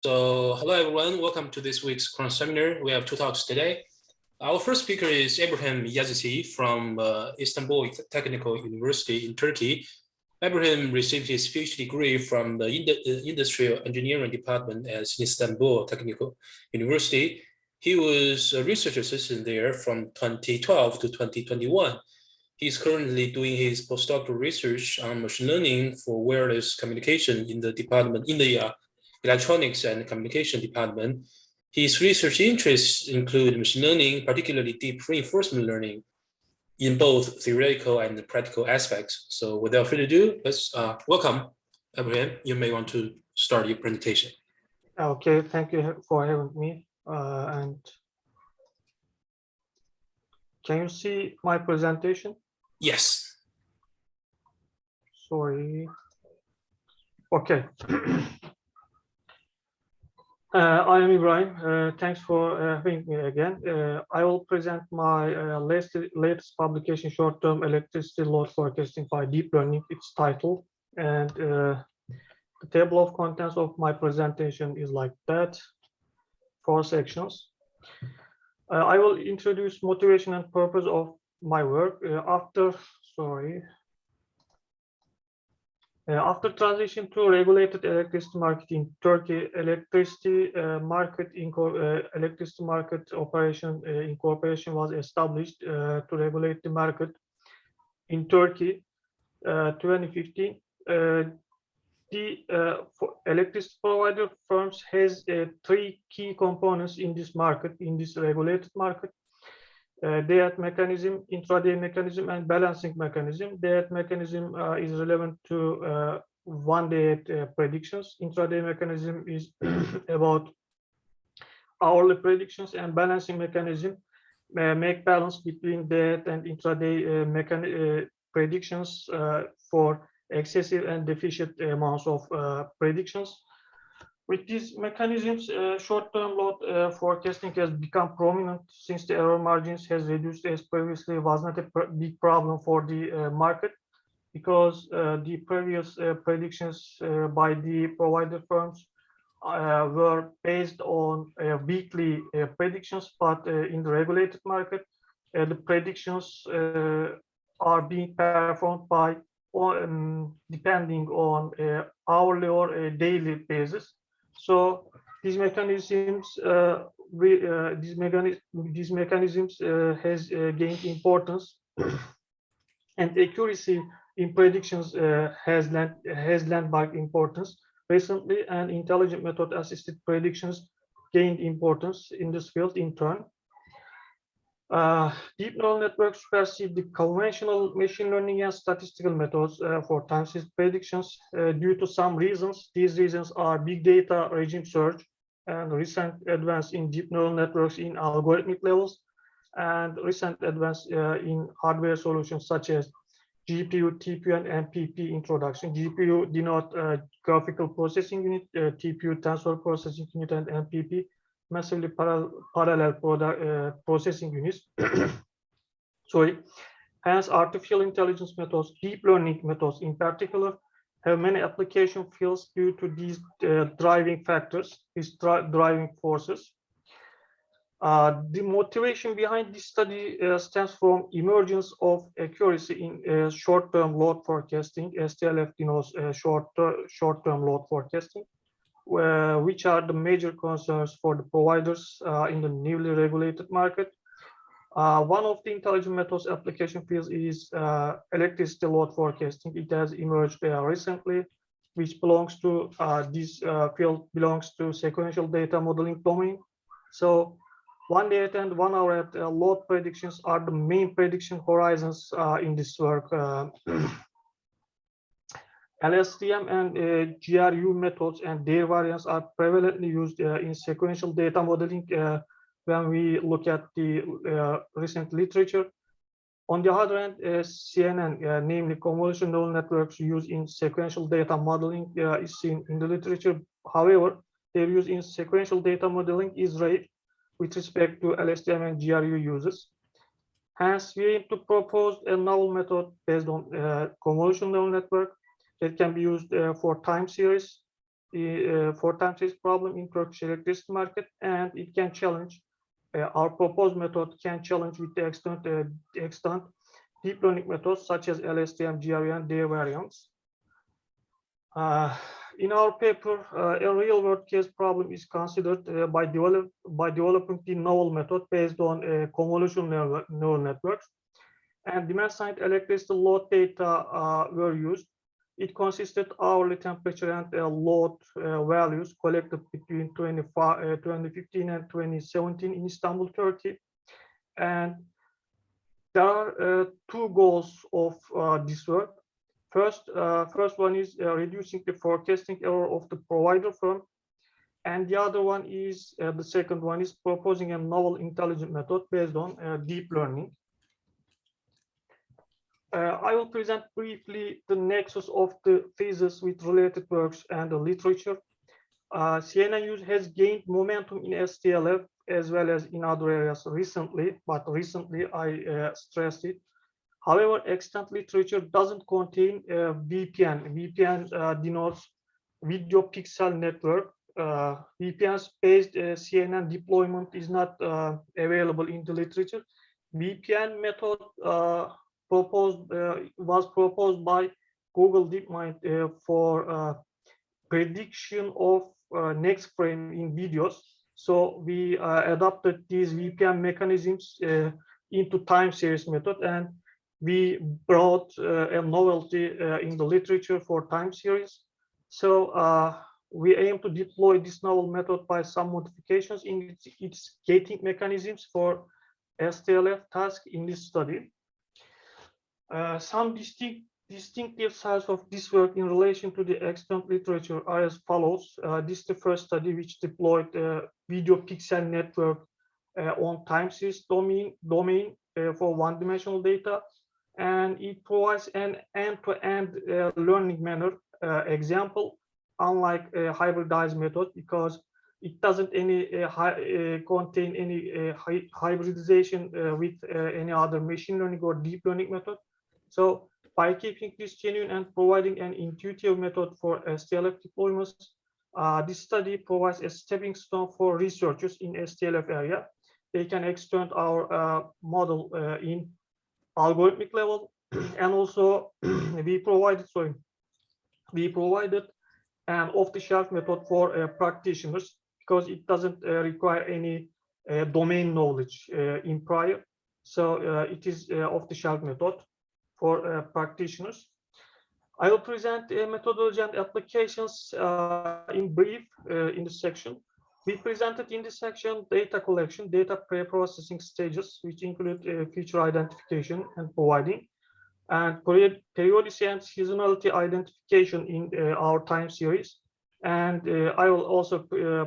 Hello everyone, welcome to this week's Quant seminar. We have two talks today. Our first speaker is Ibrahim Yazici from Istanbul Technical University in Turkey. Ibrahim received his PhD degree from the Industrial Engineering Department at Istanbul Technical University. He was a research assistant there from 2012 to 2021. He's currently doing his postdoctoral research on machine learning for wireless communication in the Electronics and Communication Department. His research interests include machine learning, particularly deep reinforcement learning, in both theoretical and practical aspects. So without further ado, let's welcome Ibrahim. You may want to start your presentation. Okay, thank you for having me. And can you see my presentation? Yes. Sorry. Okay. I am Ibrahim. Thanks for having me again. I will present my latest publication, short-term electricity load forecasting by deep learning, its title. And the table of contents of my presentation is like that, 4 sections. I will introduce motivation and purpose of my work. After transition to regulated electricity market in Turkey, electricity market operation incorporation was established to regulate the market in Turkey 2015. Electricity provider firms has 3 key components in this market, in this regulated market. Day-ahead mechanism, intraday mechanism, and balancing mechanism. Day-ahead mechanism is relevant to one-day predictions. Intraday mechanism is about hourly predictions, and balancing mechanism make balance between day-ahead and intraday predictions for excessive and deficient amounts of predictions. With these mechanisms, short-term load forecasting has become prominent since the error margins has reduced, as previously was not a big problem for the market, because the previous predictions by the provider firms were based on weekly predictions, but in the regulated market, the predictions are being performed by depending on hourly or daily basis. So these mechanisms has gained importance, and accuracy in predictions has landmark importance recently, and intelligent method assisted predictions gained importance in this field in turn. Deep neural networks supersede the conventional machine learning and statistical methods for time series predictions due to some reasons. These reasons are big data regime search and recent advance in deep neural networks in algorithmic levels, and recent advance in hardware solutions such as GPU, TPU, and MPP introduction. GPU denote graphical processing unit, TPU tensor processing unit, and MPP massively parallel processing units. Sorry. Hence, artificial intelligence methods, deep learning methods in particular, have many application fields due to these driving factors, these driving forces. The motivation behind this study stems from emergence of accuracy in short-term load forecasting. STLF denotes short-term load forecasting, which are the major concerns for the providers in the newly regulated market. One of the intelligent methods application fields is electricity load forecasting. It has emerged recently, which belongs to this field belongs to sequential data modeling domain. So 1 day and 1 hour at load predictions are the main prediction horizons in this work. LSTM and GRU methods and their variants are prevalently used in sequential data modeling when we look at the recent literature. On the other hand, CNN, namely convolutional neural networks used in sequential data modeling is seen in the literature. However, their use in sequential data modeling is rare with respect to LSTM and GRU uses. Hence, we aim to propose a novel method based on convolutional neural network that can be used for time series for time series problem in Turkish electricity market, and it can challenge our proposed method can challenge with the extent deep learning methods such as LSTM, GRU, and their variants. In our paper, a real-world case problem is considered by developing the novel method based on convolutional neural networks, and demand-side electricity load data were used. It consisted hourly temperature and load values collected between 2015 and 2017 in Istanbul, Turkey. And there are two goals of this work. First one is reducing the forecasting error of the provider firm, and the other one is the second one is proposing a novel intelligent method based on deep learning. I will present briefly the nexus of the thesis with related works and the literature. CNN use has gained momentum in STLF as well as in other areas recently, but recently I stressed it. However, extant literature doesn't contain VPN. VPN denotes video pixel network. VPN-based CNN deployment is not available in the literature. VPN method was proposed by Google DeepMind for prediction of next frame in videos. So we adapted these VPN mechanisms into time series method, and we brought a novelty in the literature for time series. So we aim to deploy this novel method by some modifications in its gating mechanisms for STLF task in this study. Some distinctive sides of this work in relation to the extant literature are as follows. This is the first study which deployed video pixel network on time series domain for one-dimensional data, and it provides an end-to-end learning manner example, unlike a hybridized method, because it doesn't contain any hybridization with any other machine learning or deep learning method. So by keeping this genuine and providing an intuitive method for STLF deployments, this study provides a stepping stone for researchers in STLF area. They can extend our model in algorithmic level, and also we provided an off-the-shelf method for practitioners, because it doesn't require any domain knowledge in prior. So it is off-the-shelf method for practitioners. I will present methodology and applications in brief in this section. We presented in this section data collection, data pre-processing stages, which include feature identification and providing, and periodicity and seasonality identification in our time series. And I will also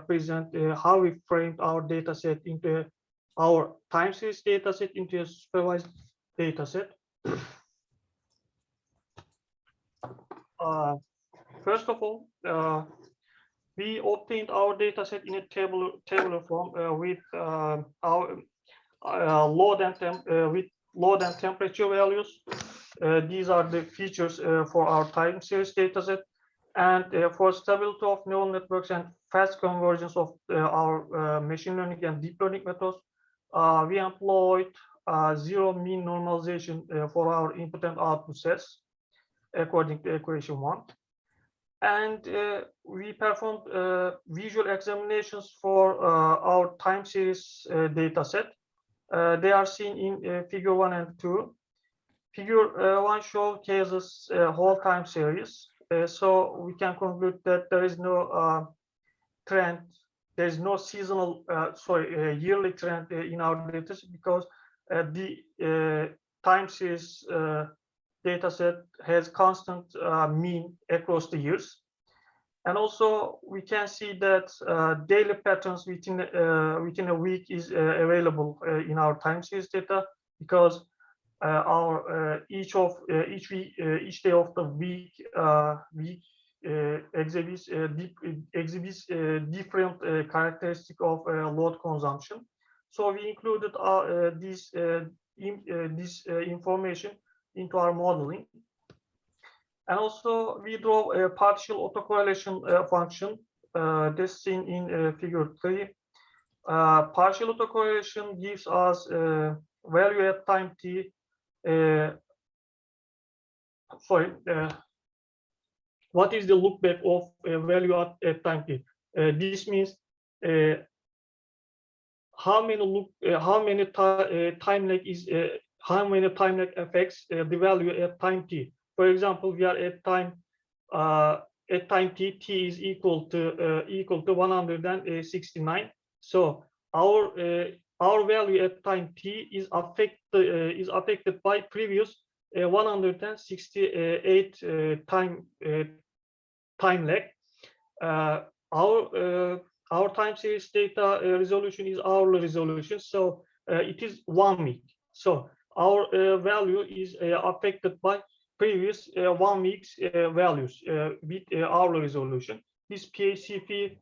present how we framed our data set into our time series data set into a supervised data set. First of all, we obtained our data set in a tabular form with our load and temperature values. These are the features for our time series data set. And for stability of neural networks and fast convergence of our machine learning and deep learning methods, we employed zero mean normalization for our input and output sets according to equation 1. And we performed visual examinations for our time series data set. They are seen in figure 1 and 2. Figure 1 showcases whole time series. So we can conclude that there is no trend, there is no seasonal, yearly trend in our data set, because the time series data set has constant mean across the years. And also we can see that daily patterns within a week is available in our time series data, because each day of the week exhibits different characteristic of load consumption. So we included this information into our modeling. And also we draw a partial autocorrelation function this seen in figure 3. Partial autocorrelation gives us value at time t. What is the look back of value at time t? This means how many time lag is how many time lag affects the value at time t. For example, we are at time t is equal to 169. So our value at time t is affected by previous 168 time lag. Our time series data resolution is hourly resolution, so it is 1 week. So our value is affected by previous 1 week's values with hourly resolution. This PACP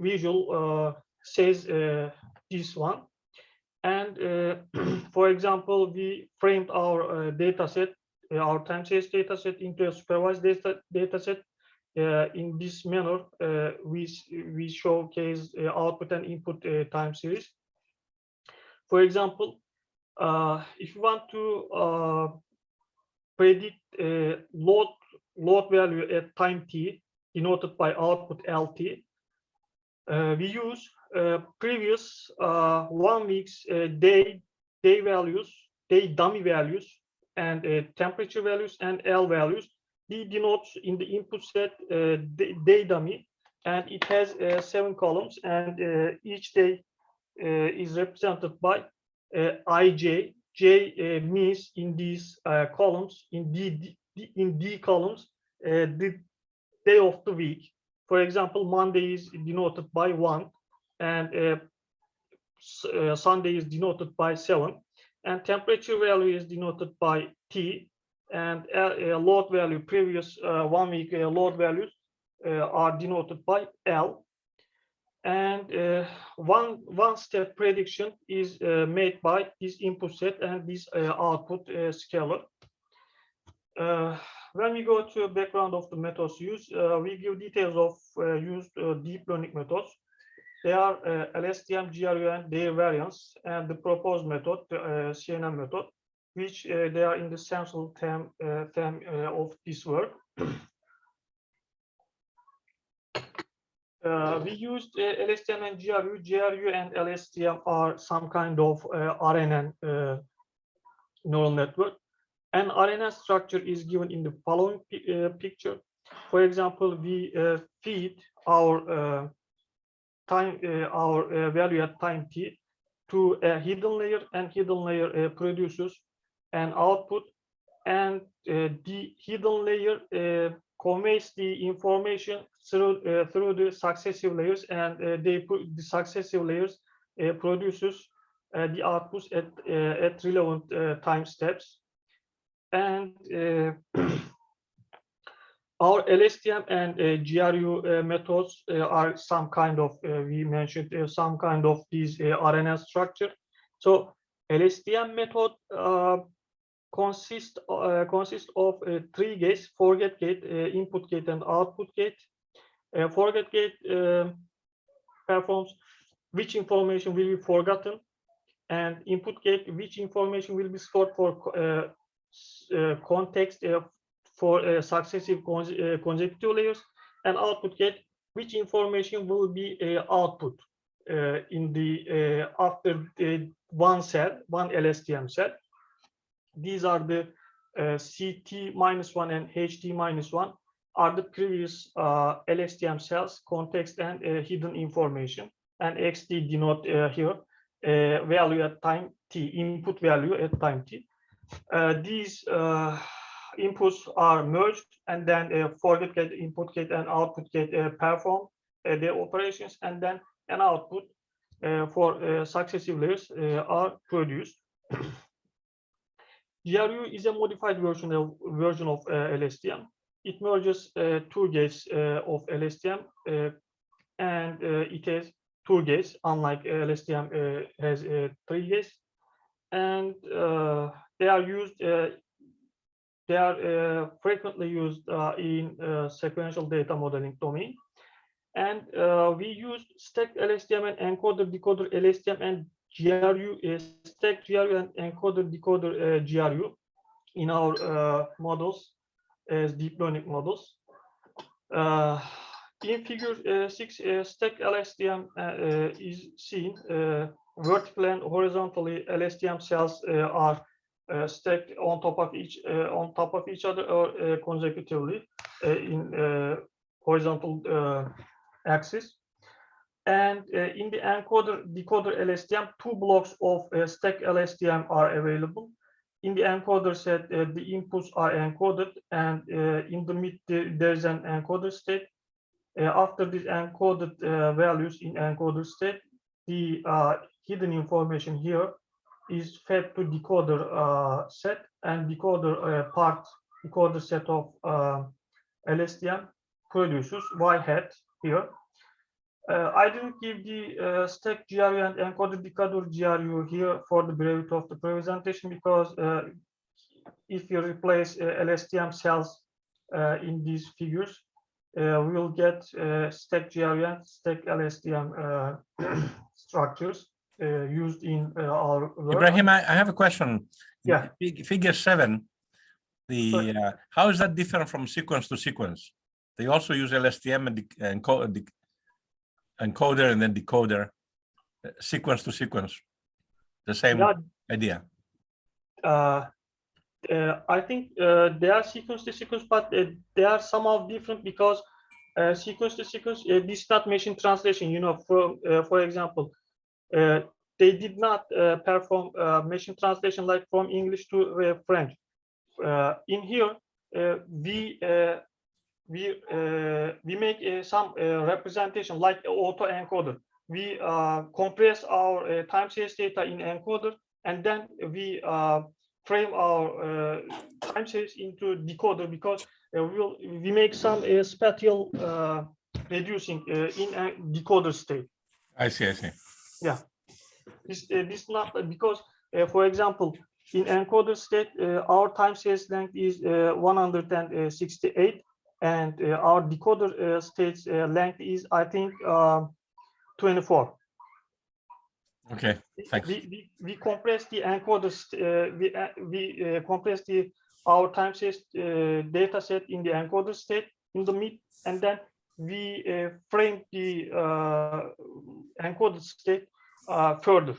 visual says this one. And for example, we framed our data set, our time series data set into a supervised data set. In this manner, we showcase output and input time series. For example, if you want to predict load value at time t, denoted by output LT, we use previous 1 week's day dummy values, and temperature values and L values. We denote in the input set day dummy, and it has 7 columns, and each day is represented by IJ. J means in these columns, in D columns, the day of the week. For example, Monday is denoted by 1, and Sunday is denoted by 7, and temperature value is denoted by T, and load value, previous 1 week load values are denoted by L. And one step prediction is made by this input set and this output scalar. When we go to background of the methods used, we give details of used deep learning methods. They are LSTM, GRU, and their variants, and the proposed method, the CNN method, which they are in the central theme of this work. We used LSTM and GRU. GRU and LSTM are some kind of RNN neural network. An RNN structure is given in the following picture. For example, we feed our value at time t to a hidden layer, and hidden layer produces an output, and the hidden layer conveys the information through the successive layers, and the successive layers produces the outputs at relevant time steps. And our LSTM and GRU methods are some kind of, we mentioned some kind of these RNN structure. So LSTM method consists of 3 gates: forget gate, input gate, and output gate. Forget gate performs which information will be forgotten, and input gate which information will be stored for context for successive consecutive layers, and output gate which information will be output in the after one LSTM cell. These are the CT-1 and HT-1 are the previous LSTM cells, context and hidden information, and XT denote here value at time t, input value at time t. These inputs are merged, and then forget gate, input gate, and output gate perform their operations, and then an output for successive layers are produced. GRU is a modified version of LSTM. It merges 2 gates of LSTM, and it has 2 gates, unlike LSTM has 3 gates, and they are used they are frequently used in sequential data modeling domain. And we use stacked LSTM and encoder decoder LSTM and GRU, stacked GRU and encoder decoder GRU in our models as deep learning models. In figure 6, stacked LSTM is seen. Vertically and horizontally, LSTM cells are stacked on top of each other or consecutively in horizontal axis. And in the encoder decoder LSTM, 2 blocks of stacked LSTM are available. In the encoder set, the inputs are encoded, and in the mid there is an encoder state. After these encoded values in encoder state, the hidden information here is fed to decoder set, and decoder set of LSTM produces Y hat here. I didn't give the stack GRU and encoder decoder GRU here for the brevity of the presentation, because if you replace LSTM cells in these figures, we will get stack GRU and stack LSTM structures used in our work. Ibrahim, I have a question. Yeah. Figure 7, how is that different from sequence to sequence? They also use LSTM and encoder and then decoder, sequence to sequence, the same idea. I think they are sequence to sequence, but they are somehow different, because sequence to sequence, this is not machine translation. You know, for example, they did not perform machine translation like from English to French. In here, we make some representation like auto-encoder. We compress our time series data in encoder, and then we frame our time series into decoder, because we make some spatial reducing in a decoder state. I see. Yeah, this not because, for example, in encoder state, our time series length is 168, and our decoder state's length is, I think, 24. Okay, thanks. We compress the encoders. We compress our time series data set in the encoder state in the mid, and then we frame the encoded state further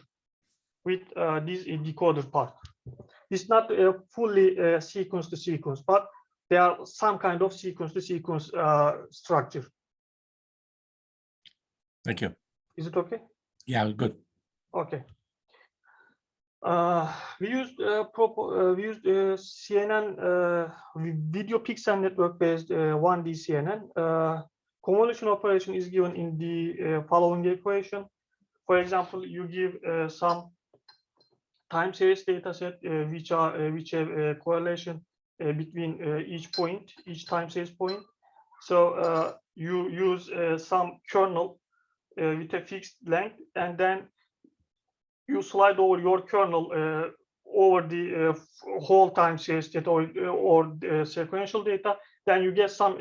with this decoder part. It's not fully sequence to sequence, but there are some kind of sequence to sequence structure. Thank you. Is it okay? Yeah, good. Okay. We used CNN video pixel network based 1D CNN. Convolution operation is given in the following equation. For example, you give some time series data set which have a correlation between each time series point. So you use some kernel with a fixed length, and then you slide over your kernel over the whole time series data or sequential data. Then you get some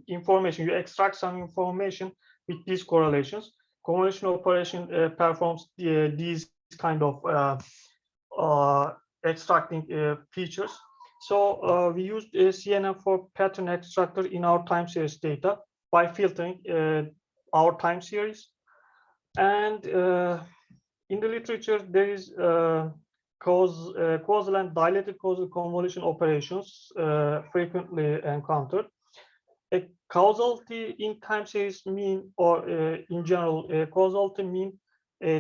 information. You extract some information with these correlations. Convolution operation performs these kind of extracting features. So we used CNN for pattern extractor in our time series data by filtering our time series. And in the literature, there is causal and dilated causal convolution operations frequently encountered. A causality in time series mean, or in general, a causality mean a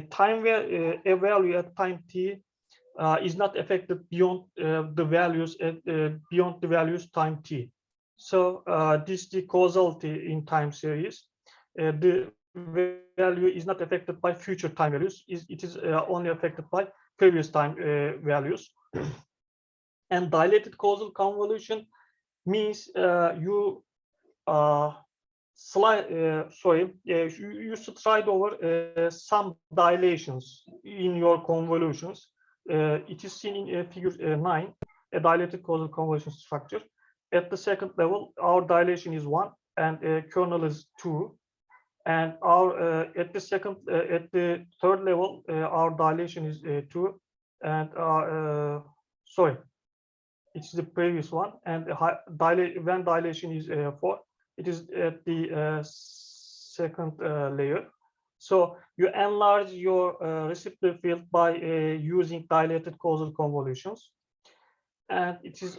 value at time t is not affected beyond the values beyond the values time t. So this is the causality in time series. The value is not affected by future time values. It is only affected by previous time values. And dilated causal convolution means you you stride over some dilations in your convolutions. It is seen in figure 9. a dilated causal convolution structure. At the second level, our dilation is 1 and kernel is 2. And our at the third level, our dilation is 2, and sorry, it's the previous one. And when dilation is 4, it is at the second layer. So you enlarge your receptor field by using dilated causal convolutions, and it is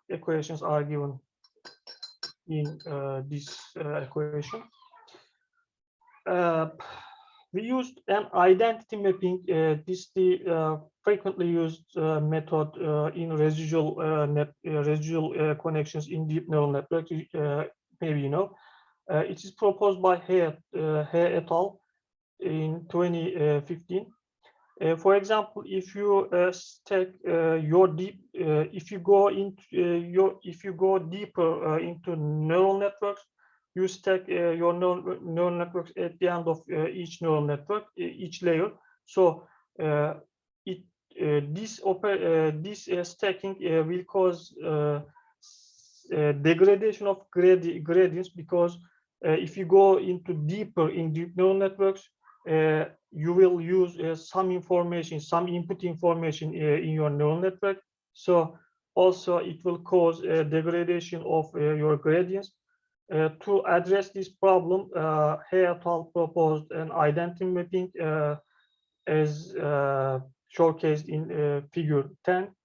equations are given in this equation. We used an identity mapping. This is the frequently used method in residual connections in deep neural networks. Maybe you know. It is proposed by He et al. In 2015. For example, if you stack your deep, if you go deeper into neural networks, you stack your neural networks at the end of each neural network, each layer. So this stacking will cause degradation of gradients, because if you go into deeper in deep neural networks, you will use some information, some input information in your neural network. So also it will cause degradation of your gradients. To address this problem, He et al. Proposed an identity mapping as showcased in figure 10.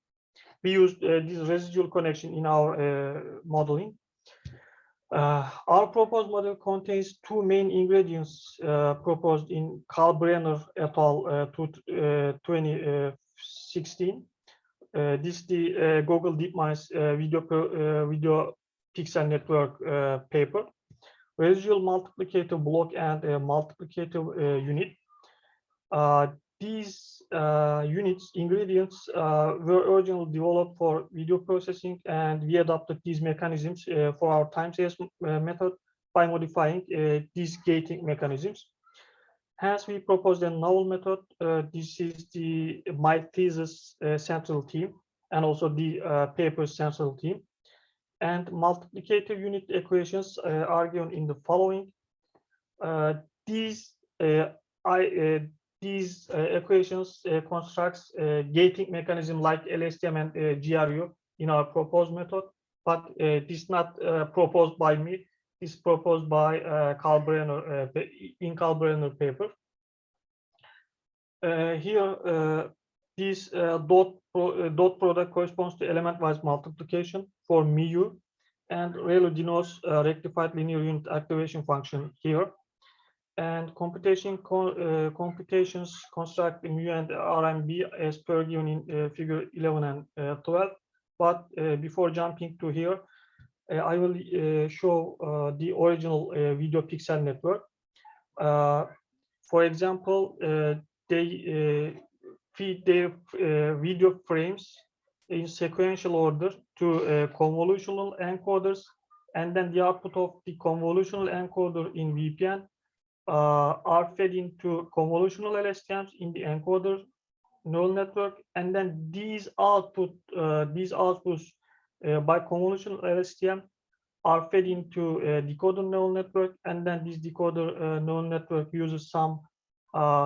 We used this residual connection in our modeling. Our proposed model contains two main ingredients proposed in Kalbrenner et al. 2016. This is the Google DeepMind's video pixel network paper. Residual multiplicative block and multiplicative unit. These ingredients were originally developed for video processing, and we adopted these mechanisms for our time series method by modifying these gating mechanisms. Hence, we proposed a novel method. This is my thesis central theme, and also the paper's central theme. And multiplicative unit equations are given in the following. These equations constructs gating mechanism like LSTM and GRU in our proposed method, but this is not proposed by me. This is proposed by Kalbrenner in Kalbrenner paper. Here, this dot product corresponds to element-wise multiplication for mu, and ReLU denotes rectified linear unit activation function here. And computations construct mu and RMB as per given in figure 11 and 12. But before jumping to here, I will show the original video pixel network. For example, they feed their video frames in sequential order to convolutional encoders, and then the output of the convolutional encoder in VPN are fed into convolutional LSTMs in the encoder neural network, and then these outputs by convolutional LSTM are fed into a decoder neural network, and then this decoder neural network uses some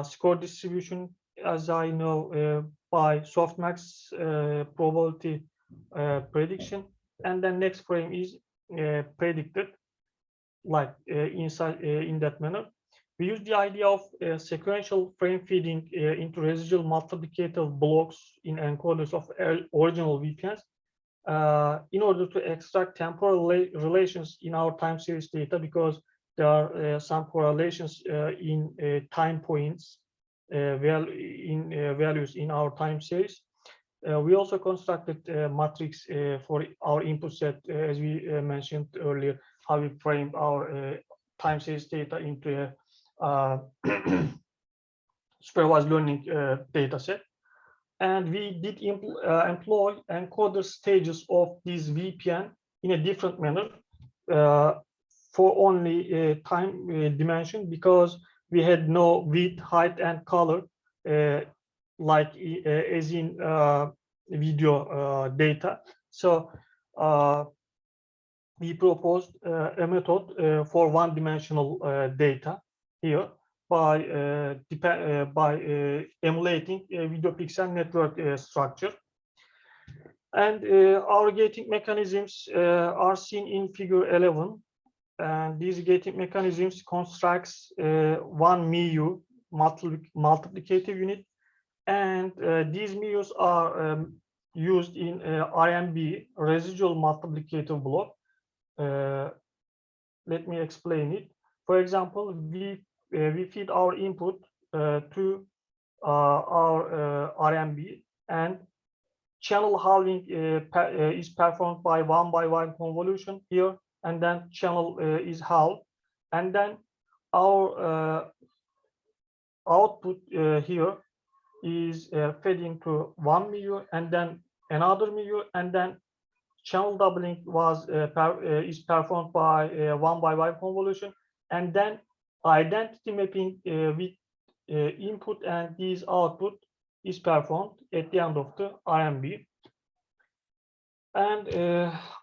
score distribution, as I know, by softmax probability prediction, and then next frame is predicted like inside in that manner. We use the idea of sequential frame feeding into residual multiplicative blocks in encoders of original VPNs in order to extract temporal relations in our time series data, because there are some correlations in time points values in our time series. We also constructed a matrix for our input set, as we mentioned earlier, how we framed our time series data into a supervised learning data set. And we did employ encoder stages of this VPN in a different manner for only time dimension, because we had no width, height, and color like as in video data. So we proposed a method for one-dimensional data here by emulating a video pixel network structure. And our gating mechanisms are seen in figure 11. And these gating mechanisms constructs one MIU multiplicative unit, and these MIUs are used in RMB residual multiplicative block. Let me explain it. For example, we feed our input to our RMB, and channel halving is performed by one-by-one convolution here, and then channel is halved, and then our output here is fed into one MIU and then another MIU, and then channel doubling is performed by one-by-one convolution, and then identity mapping with input and these output is performed at the end of the RMB. And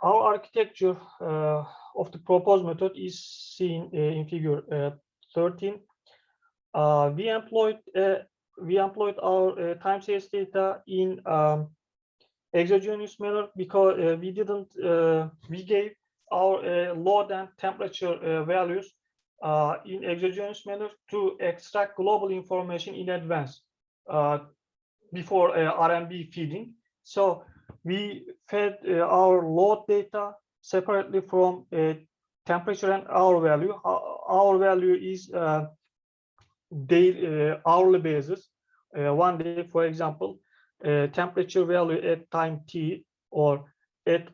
our architecture of the proposed method is seen in figure 13. We employed our time series data in exogenous manner because we gave our load and temperature values in exogenous manner to extract global information in advance before RMB feeding. So we fed our load data separately from temperature and hour value. Our value is hourly basis. One day, for example, temperature value at time t, or at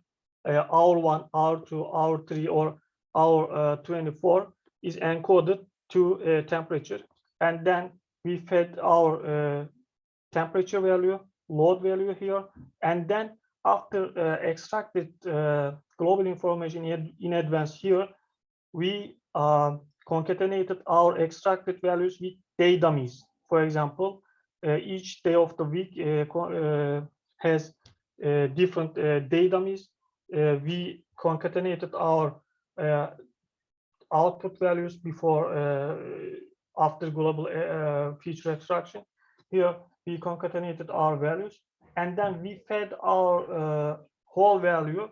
hour 1, hour 2, hour 3, or hour 24 is encoded to temperature, and then we fed our temperature value, load value here, and then after extracted global information in advance here, we concatenated our extracted values with day dummies. For example, each day of the week has different day dummies. We concatenated our output values before after global feature extraction. Here we concatenated our values, and then we fed our whole value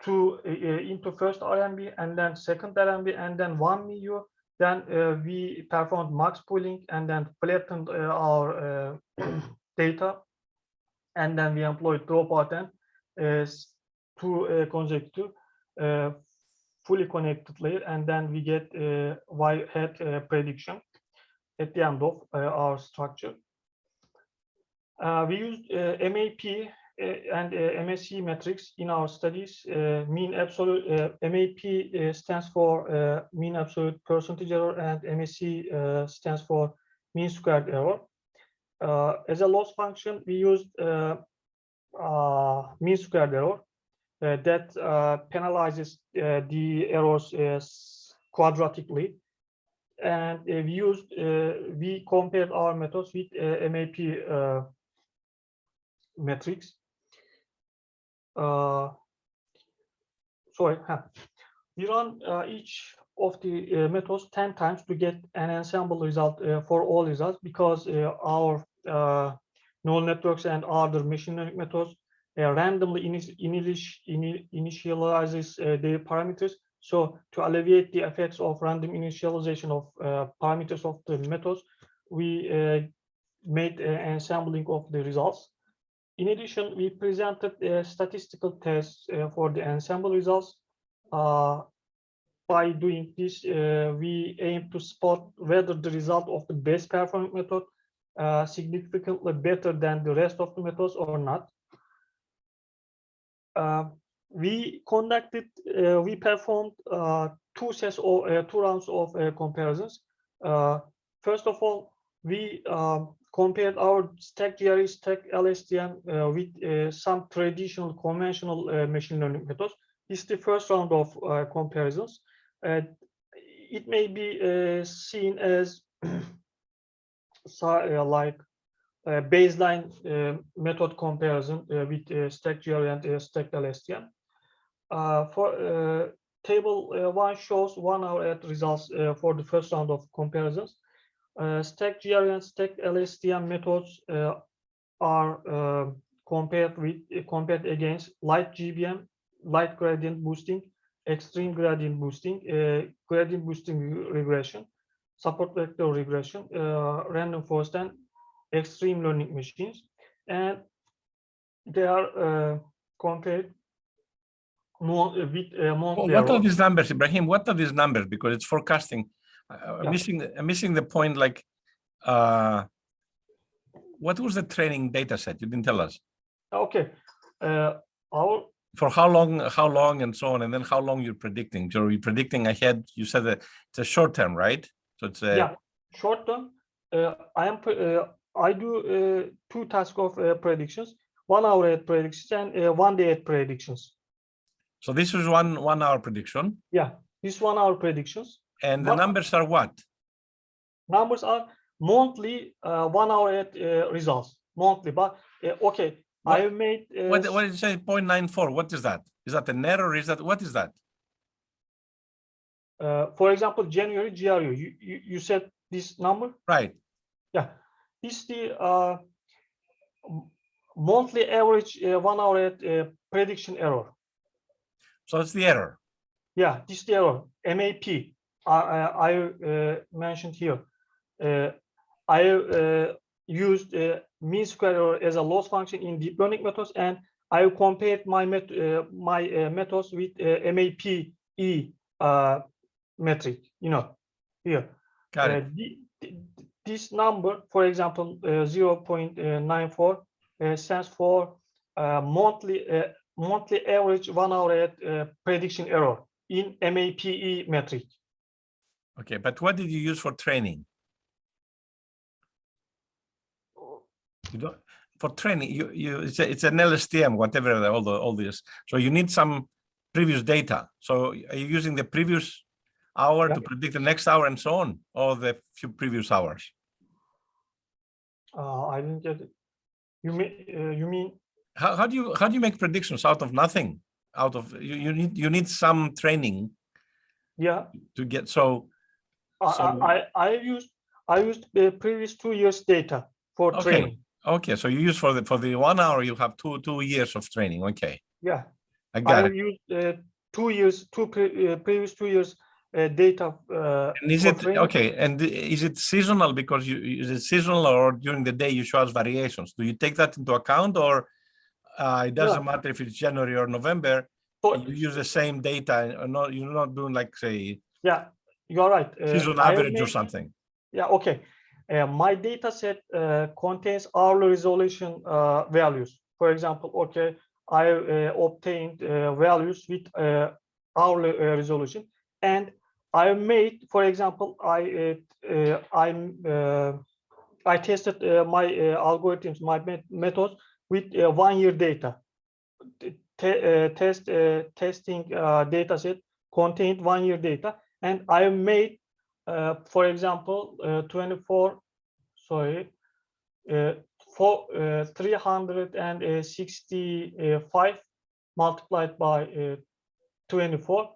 to into first RMB, and then second RMB, and then one MIU. Then we performed max pooling and then flattened our data, and then we employed dropout and two consecutive fully connected layer, and then we get Y-hat prediction at the end of our structure. We used MAP and MSE metrics in our studies. Mean absolute MAP stands for mean absolute percentage error, and MSE stands for mean squared error. As a loss function, we used mean squared error that penalizes the errors quadratically, and we compared our methods with MAP metrics. We run each of the methods 10 times to get an ensemble result for all results, because our neural networks and other machine learning methods randomly initializes their parameters. So to alleviate the effects of random initialization of parameters of the methods, we made an ensembling of the results. In addition, we presented statistical tests for the ensemble results. By doing this, we aim to spot whether the result of the best performing method significantly better than the rest of the methods or not. We performed two rounds of comparisons. First of all, we compared our stack GRE, stack LSTM with some traditional conventional machine learning methods. This is the first round of comparisons. It may be seen as like baseline method comparison with stacked GRE and stacked LSTM. For table 1 shows 1 hour at results for the first round of comparisons. Stacked GRE and stacked LSTM methods are compared against light GBM, light gradient boosting, extreme gradient boosting, gradient boosting regression, support vector regression, random forest, and extreme learning machines, and they are compared with monthly What are error. these numbers, Ibrahim? What are these numbers? Because it's forecasting. I'm missing the point. Like, what was the training data set? You didn't tell us. Okay, our For how long, and so on, and then how long you're predicting? So you're predicting ahead. You said that it's a short term, right? So it's a short term. I do 2 tasks of predictions: 1 hour at predictions and 1 day at predictions. So this is one hour prediction. Yeah, this 1 hour predictions. And the numbers are what? Numbers are monthly 1 hour at results. Monthly, but okay. I made what did you say? 0.94. What is that? Is that an error? Is that what is that? For example, January GRU. You said this number, right? Yeah, this is the monthly average 1 hour at prediction error. So it's the error. Yeah, this is the error. MAP. I mentioned here. I used mean square error as a loss function in deep learning methods, and I compared my methods with MAPE metric. Here. Got it. This number, for example, 0.94 stands for monthly average 1 hour at prediction error in MAPE metric. Okay, but what did you use for training? For training, it's an LSTM, whatever, all this. So you need some previous data. So are you using the previous hour to predict the next hour and so on, or the few previous hours? I didn't get it. You mean how do you make predictions out of nothing? Out of you need some training. Yeah. To get so. I used the previous 2 years data for training. Okay, so you use for the 1 hour you have two years of training. Okay. Yeah, I got it. Used previous 2 years data. And is it training. Okay? And is it seasonal? Because is it seasonal, or during the day you show us variations? Do you take that into account, or it doesn't matter if it's January or November? So you use the same data, and you're not doing, like, say. Yeah, you are right. Season average or something. Yeah. Okay. My data set contains hourly resolution values. For example, okay, I obtained values with hourly resolution, and I made, for example, I tested my algorithms, my methods with 1 year data. Testing data set contained 1 year data, and I made, for example, 365 multiplied by 24,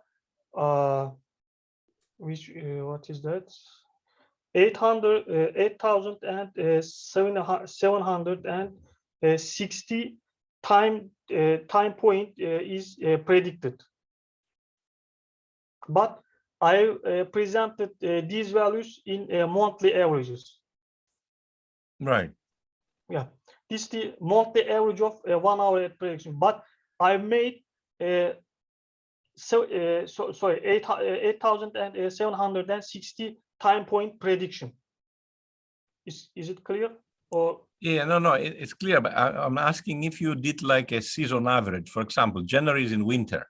which what is that? 8,760 time point is predicted. But I presented these values in monthly averages. Right. Yeah, this is the monthly average of 1 hour at prediction. But I made 8,760 time point prediction. Is it clear? Or yeah, no, it's clear. But I'm asking if you did like a season average. For example, January is in winter,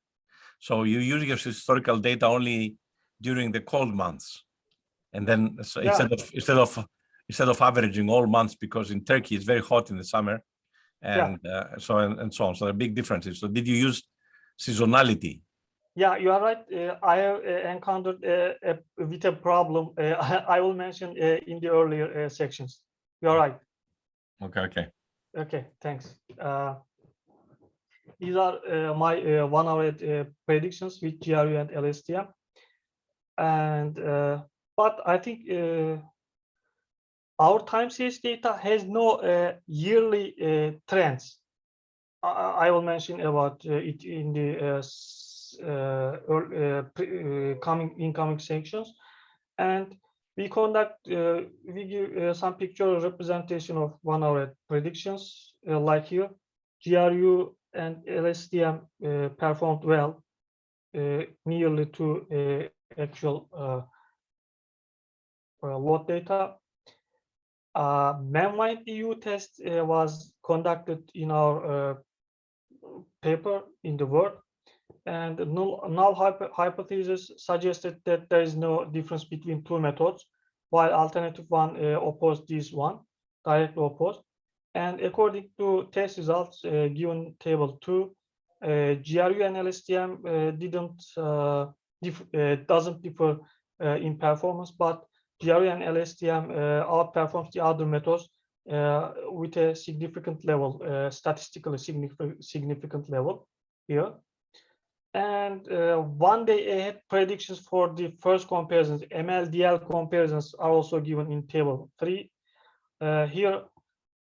so you use your historical data only during the cold months, and then so instead of averaging all months, because in Turkey it's very hot in the summer, and so on. So there are big differences. So did you use seasonality? Yeah, you are right. I have encountered with a problem. I will mention in the earlier sections. You are right. Okay. Okay, thanks. These are my 1 hour predictions with GRU and LSTM. And but I think our time series data has no yearly trends. I will mention about it in the incoming sections. And we we give some picture representation of 1 hour predictions like here. GRU and LSTM performed well, nearly to actual load data. Man-wide EU test was conducted in our paper in the Word, and null hypothesis suggested that there is no difference between two methods, while alternative one opposed this one, directly opposed. And according to test results given table 2, GRU and LSTM doesn't differ in performance, but GRU and LSTM outperforms the other methods with a significant level, statistically significant level here. And 1 day ahead predictions for the first comparisons, MLDL comparisons, are also given in table 3. Here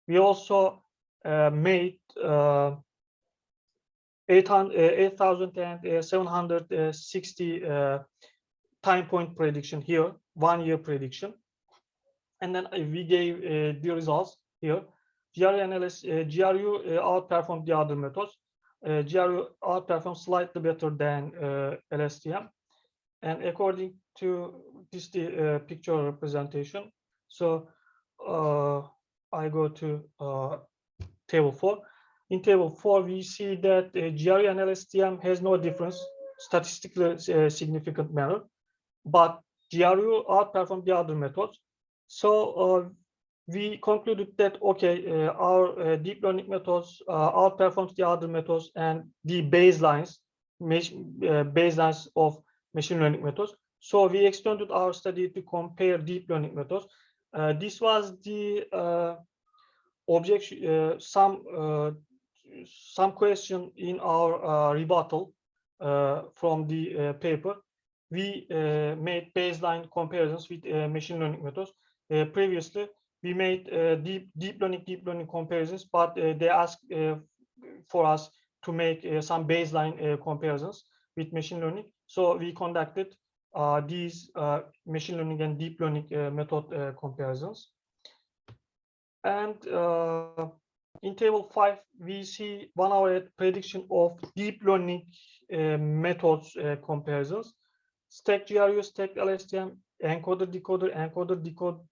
we also made 8,760 time point prediction here, 1 year prediction. And then we gave the results here. GRU outperformed the other methods. GRU outperforms slightly better than LSTM. And according to this picture representation, so I go to table 4. In table 4, we see that GRU and LSTM has no difference, statistically significant manner, but GRU outperformed the other methods. So we concluded that, okay, our deep learning methods outperforms the other methods and the baselines of machine learning methods. So we extended our study to compare deep learning methods. This was the objection, some question in our rebuttal from the paper. We made baseline comparisons with machine learning methods. Previously, we made deep learning comparisons, but they asked for us to make some baseline comparisons with machine learning. So we conducted these machine learning and deep learning method comparisons. And in table 5, we see 1 hour prediction of deep learning methods comparisons. Stack GRU, stack LSTM, encoder decoder,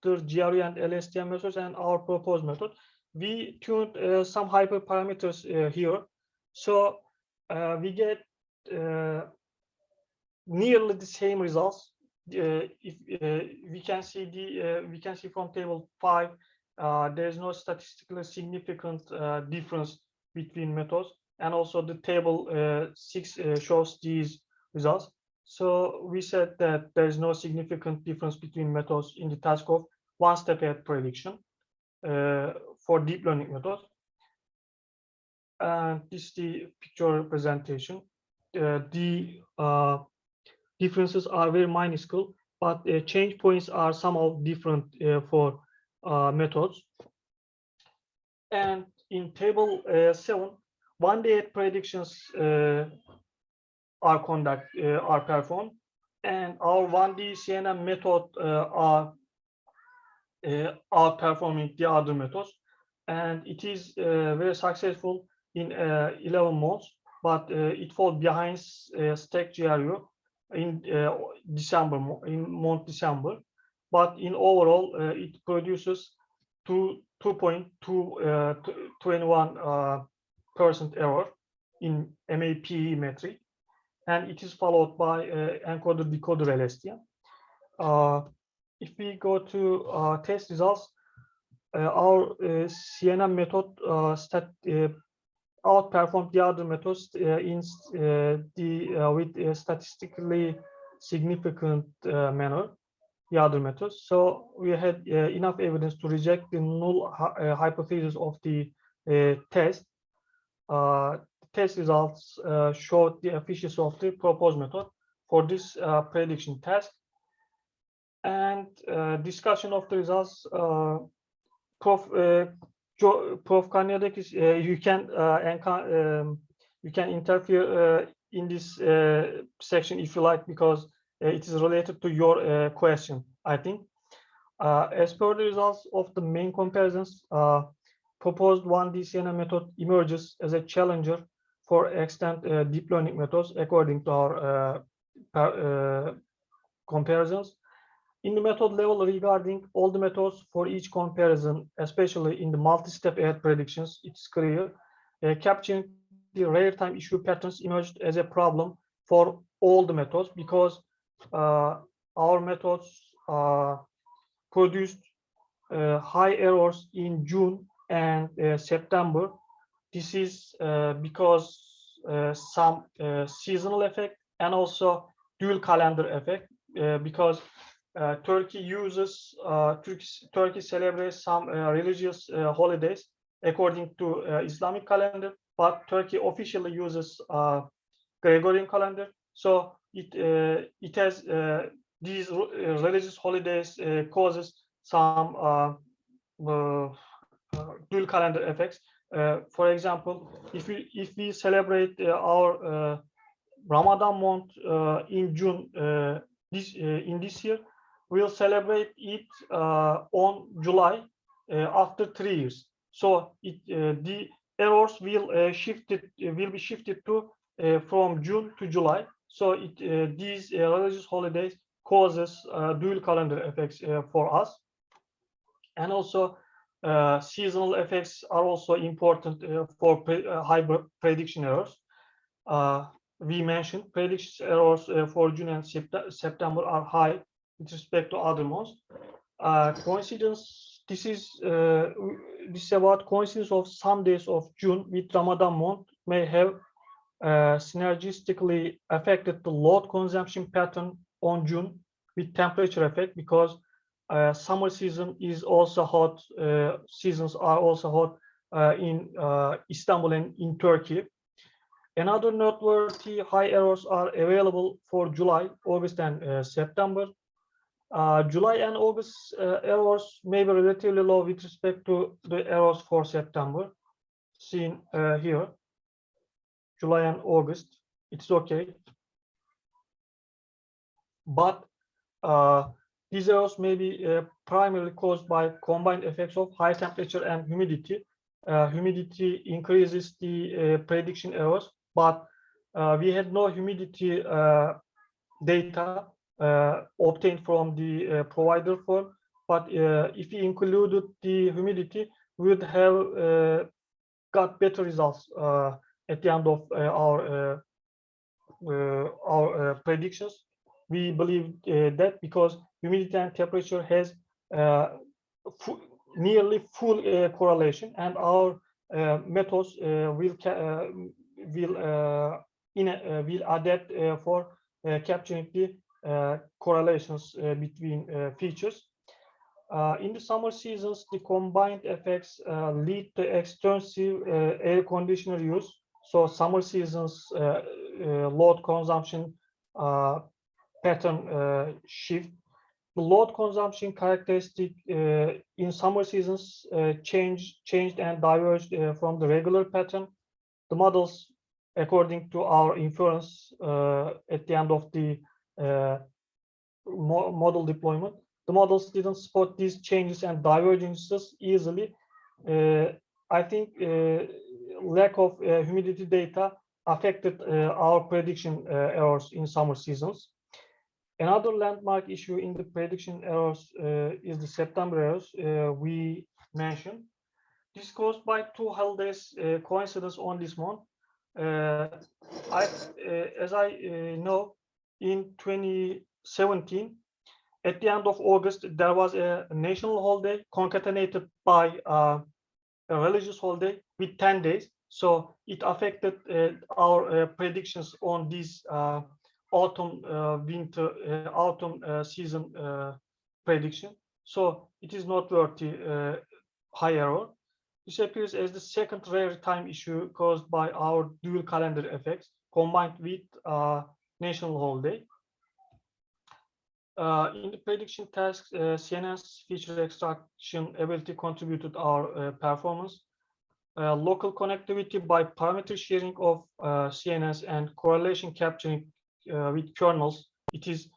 GRU and LSTM methods, and our proposed method. We tuned some hyperparameters here, so we get nearly the same results. If we can see from table 5, there is no statistically significant difference between methods, and also the table 6 shows these results. So we said that there is no significant difference between methods in the task of 1 step ahead prediction for deep learning methods. And this is the picture representation. The differences are very minuscule, but change points are somehow different for methods. And in table 7, 1 day ahead predictions are performed, and our 1D CNN method are outperforming the other methods, and it is very successful in 11 months, but it falls behind stack GRU in month December, but in overall it produces 2.21% error in MAPE metric, and it is followed by encoder decoder LSTM. If we go to test results, our CNN method outperformed the other methods with a statistically significant manner the other methods. So we had enough evidence to reject the null hypothesis of the test. Test results showed the efficiency of the proposed method for this prediction task. And discussion of the results, Prof. Karniadakis, you can interfere in this section if you like, because it is related to your question, I think. As per the results of the main comparisons, proposed 1D-CNN method emerges as a challenger for extant deep learning methods according to our comparisons. In the method level regarding all the methods for each comparison, especially in the multi-step ahead predictions, it's clear capturing the rare time issue patterns emerged as a problem for all the methods, because our methods produced high errors in June and September. This is because some seasonal effect and also dual calendar effect, because Turkey uses Turkey celebrates some religious holidays according to Islamic calendar, but Turkey officially uses Gregorian calendar. So it has these religious holidays causes some dual calendar effects. For example, if we celebrate our Ramadan month in June in this year, we'll celebrate it on July after 3 years. So the errors will be shifted to from June to July. So these religious holidays causes dual calendar effects for us, and also seasonal effects are also important for high prediction errors. We mentioned prediction errors for June and September are high with respect to other months. Coincidence. This is about coincidence of some days of June with Ramadan month may have synergistically affected the load consumption pattern on June with temperature effect, because summer season is also hot. Seasons are also hot in Istanbul and in Turkey. Another noteworthy high errors are available for July, August, and September. July and August errors may be relatively low with respect to the errors for September, seen here. July and August, it's okay. But these errors may be primarily caused by combined effects of high temperature and humidity. Humidity increases the prediction errors, but we had no humidity data obtained from the provider form. But if we included the humidity, we would have got better results at the end of our predictions. We believe that because humidity and temperature has nearly full correlation, and our methods will adapt for capturing the correlations between features. In the summer seasons, the combined effects lead to extensive air conditioner use. So summer seasons load consumption pattern shift. The load consumption characteristic in summer seasons changed and diverged from the regular pattern. The models, according to our inference at the end of the model deployment, the models didn't spot these changes and divergences easily. I think lack of humidity data affected our prediction errors in summer seasons. Another landmark issue in the prediction errors is the September errors we mentioned. This is caused by two holidays coincidence on this month. As I know, in 2017, at the end of August, there was a national holiday concatenated by a religious holiday with 10 days. So it affected our predictions on these autumn season prediction. So it is noteworthy high error. This appears as the second rare time issue caused by our dual calendar effects combined with national holiday. In the prediction tasks, CNN's feature extraction ability contributed our performance. Local connectivity by parameter sharing of CNNs and correlation capturing with kernels, it is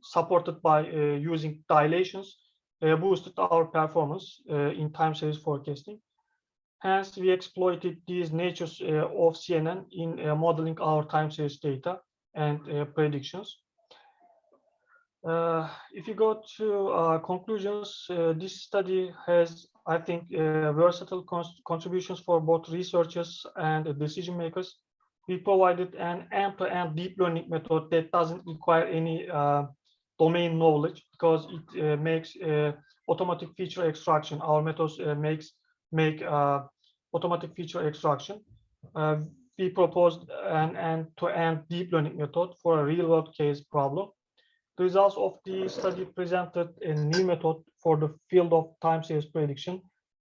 supported by using dilations, boosted our performance in time series forecasting. Hence, we exploited these natures of CNN in modeling our time series data and predictions. If you go to conclusions, this study has, I think, versatile contributions for both researchers and decision makers. We provided an end-to-end deep learning method that doesn't require any domain knowledge because it makes automatic feature extraction. Our methods make automatic feature extraction. We proposed an end-to-end deep learning method for a real-world case problem. The results of the study presented a new method for the field of time series prediction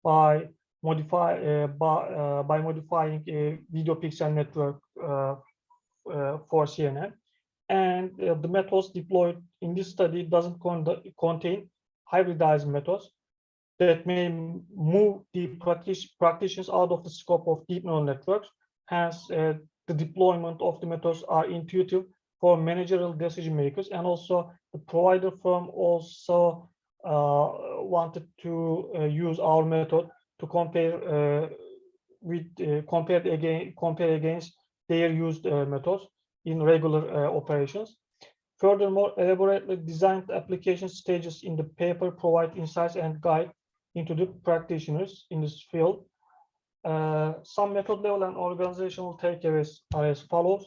by modifying a video pixel network for CNN. And the methods deployed in this study doesn't contain hybridized methods that may move the practitioners out of the scope of deep neural networks. Hence, the deployment of the methods are intuitive for managerial decision makers, and also the provider firm also wanted to use our method to compare compare against their used methods in regular operations. Furthermore, elaborately designed application stages in the paper provide insights and guide into the practitioners in this field. Some method level and organizational takeaways are as follows.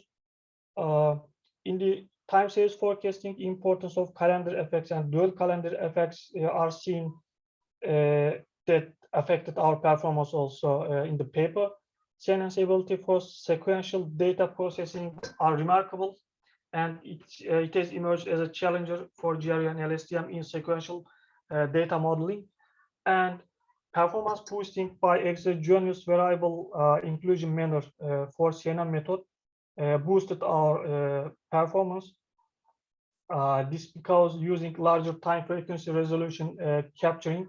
In the time series forecasting, importance of calendar effects and dual calendar effects are seen that affected our performance also in the paper. CNN's ability for sequential data processing are remarkable, and it has emerged as a challenger for GRE and LSTM in sequential data modeling. And performance boosting by exogenous variable inclusion manner for CNN method boosted our performance. This because using larger time frequency resolution capturing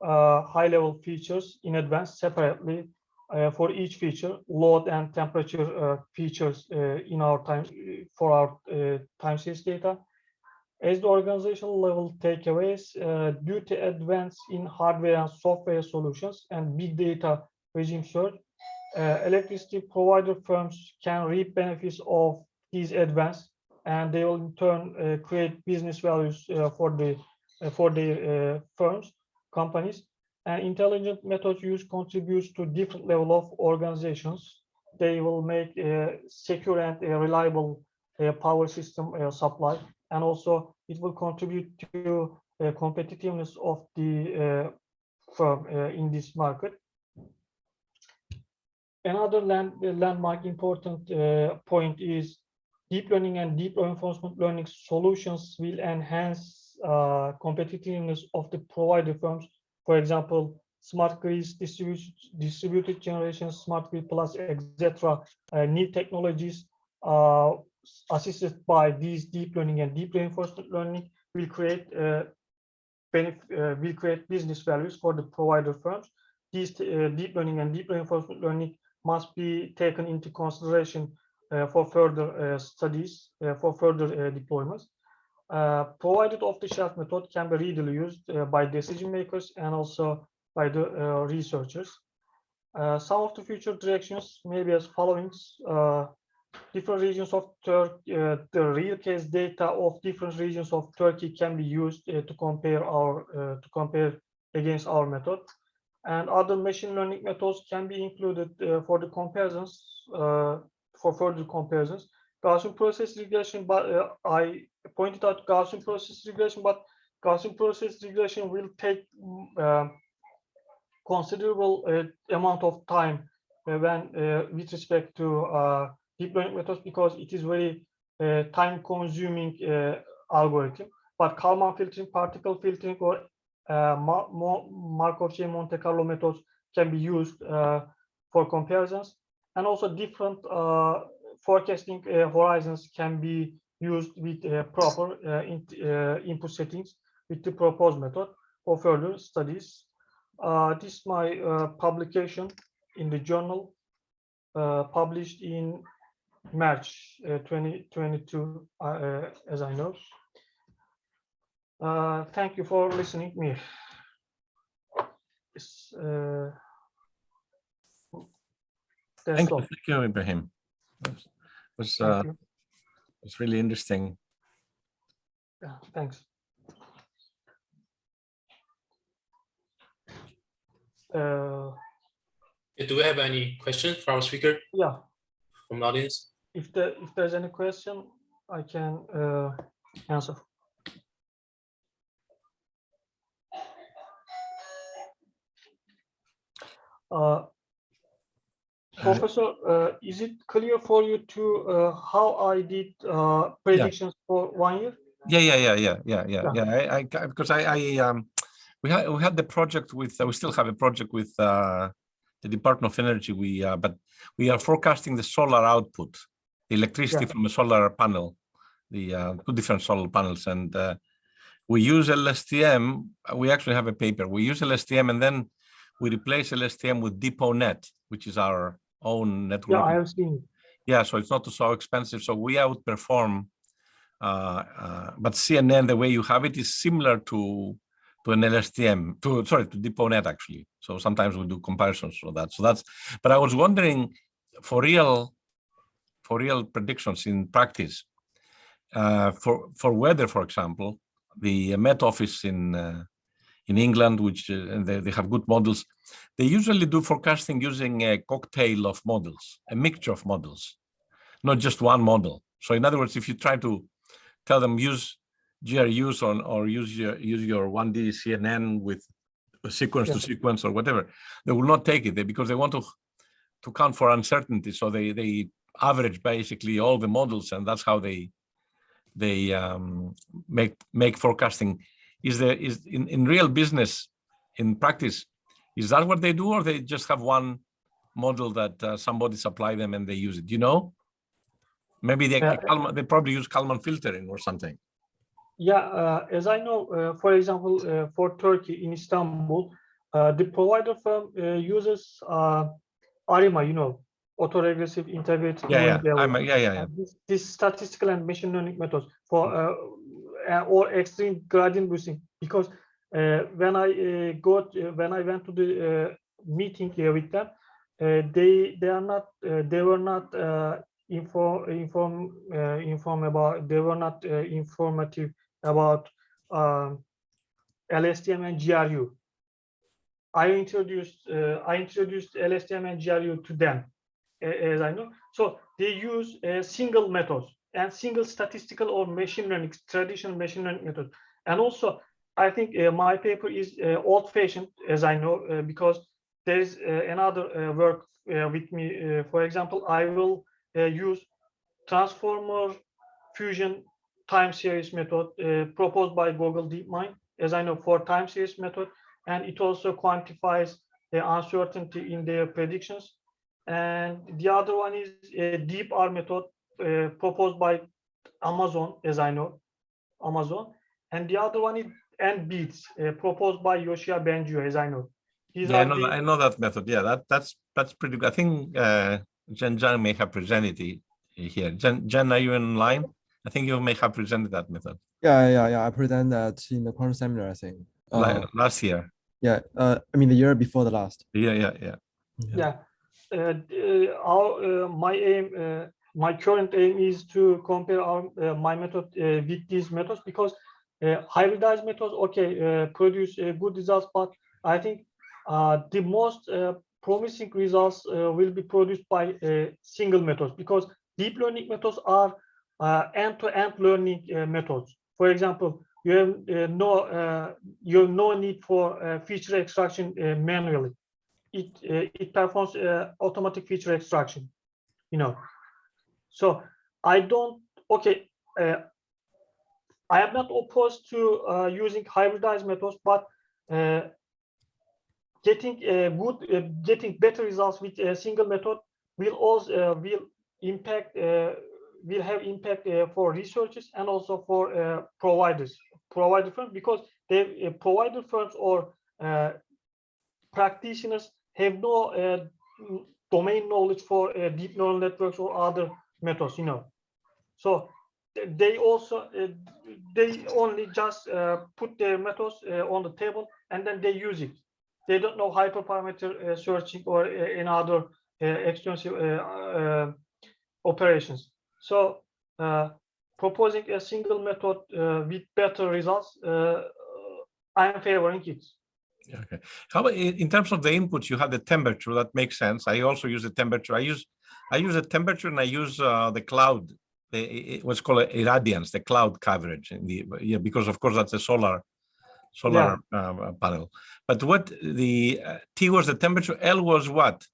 high-level features in advance separately for each feature, load and temperature features in our time for our time series data. As the organizational level takeaways, due to advance in hardware and software solutions and big data regime search, electricity provider firms can reap benefits of these advances, and they will in turn create business values for their firms, companies. And intelligent method use contributes to different level of organizations. They will make a secure and a reliable power system supply, and also it will contribute to competitiveness of the firm in this market. Another landmark important point is deep learning and deep reinforcement learning solutions will enhance competitiveness of the provider firms. For example, smart grids, distributed generation, smart grid plus, etc. New technologies assisted by these deep learning and deep reinforcement learning will create business values for the provider firms. These deep learning and deep reinforcement learning must be taken into consideration for further studies, for further deployments. Provided off-the-shelf method can be readily used by decision makers and also by the researchers. Some of the future directions may be as following. Different regions of Turkey, the real case data of different regions of Turkey can be used to compare against our method, and other machine learning methods can be included for the comparisons, for further comparisons. Gaussian process regression, but I pointed out Gaussian process regression, but Gaussian process regression will take considerable amount of time when with respect to deep learning methods, because it is very time consuming algorithm. but Kalman filtering, particle filtering, or Markov chain Monte Carlo methods can be used for comparisons, and also different forecasting horizons can be used with proper input settings with the proposed method for further studies. This is my publication in the journal, published in March 2022, as I know. Thank you for listening to me. Thank That's you, all. Ibrahim. It's really interesting. Yeah, thanks. Do we have any questions for our speaker? Yeah. From the audience? If there's any question, I can answer. Professor, is it clear for you to how I did predictions for 1 year? Yeah. Because we had the project with we still have a project with the Department of Energy. But we are forecasting the solar output, the electricity from a solar panel, the 2 different solar panels, and we use LSTM. We actually have a paper. We use LSTM, and then we replace LSTM with DeepONet, which is our own network. Yeah, I have seen. Yeah, so it's not so expensive. So we outperform. But CNN, the way you have it, is similar to an LSTM, to DeepONet actually. So sometimes we do comparisons for that. So that's. But I was wondering, for real predictions in practice, for weather, for example, the Met Office in England, which they have good models, they usually do forecasting using a cocktail of models, a mixture of models, not just one model. So in other words, if you try to tell them use GRUs or use your 1D CNN with sequence to sequence or whatever, they will not take it because they want to count for uncertainty. So they average basically all the models, and that's how they make forecasting. Is in real business, in practice, is that what they do, or they just have one model that somebody supply them and they use it? Do you know? Maybe they probably use Kalman filtering or something. Yeah, as I know, for example, for Turkey in Istanbul, the provider firm uses ARIMA, autoregressive integrated knowing. This statistical and machine learning methods for or extreme gradient boosting, because when I went to the meeting here with them, they were not informative about LSTM and GRU. I introduced LSTM and GRU to them, as I know. So they use single methods and single statistical or machine learning, traditional machine learning method. And also, I think my paper is old-fashioned, as I know, because there is another work with me. For example, I will use transformer fusion time series method proposed by Google DeepMind, as I know, for time series method, and it also quantifies the uncertainty in their predictions. And the other one is a deep R method proposed by Amazon, as I know, Amazon. And the other one is NBeats proposed by Yoshia Benju, as I know. I know that method. Yeah, that's pretty good. I think Jen may have presented it here. Jen, are you in line? I think you may have presented that method. Yeah. I presented that in the current seminar, I think. Last year. Yeah, I mean the year before the last. Yeah. My current aim is to compare my method with these methods, because hybridized methods, produce good results, but I think the most promising results will be produced by single methods, because deep learning methods are end-to-end learning methods. For example, you have no need for feature extraction manually. It performs automatic feature extraction, So I don't. I am not opposed to using hybridized methods, but getting getting better results with a single method will also will have impact for researchers and also for provider firms, because they provider firms or practitioners have no domain knowledge for deep neural networks or other methods, so they also they only just put their methods on the table and then they use it. They don't know hyperparameter searching or any other extensive operations. So proposing a single method with better results, I am favoring it. Okay. How about in terms of the inputs? You have the temperature. That makes sense. I also use the temperature. I use the temperature, and I use the cloud. What's called irradiance, the cloud coverage, because of course that's a solar panel. But what the T was the temperature, L was what?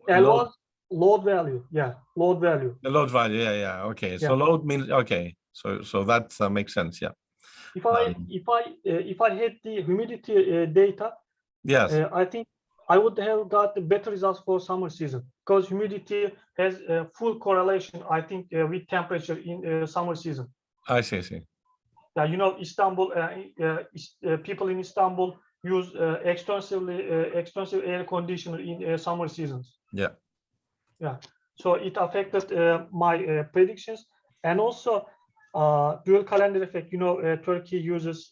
L was load value. Yeah, load value. The load value. Yeah. Okay. So load means okay. So that makes sense. Yeah. If I had the humidity data, yes, I think I would have got the better results for summer season, because humidity has a full correlation, I think, with temperature in summer season. I see. Yeah, Istanbul, people in Istanbul use extensive air conditioner in summer seasons. Yeah. So it affected my predictions, and also dual calendar effect. Turkey uses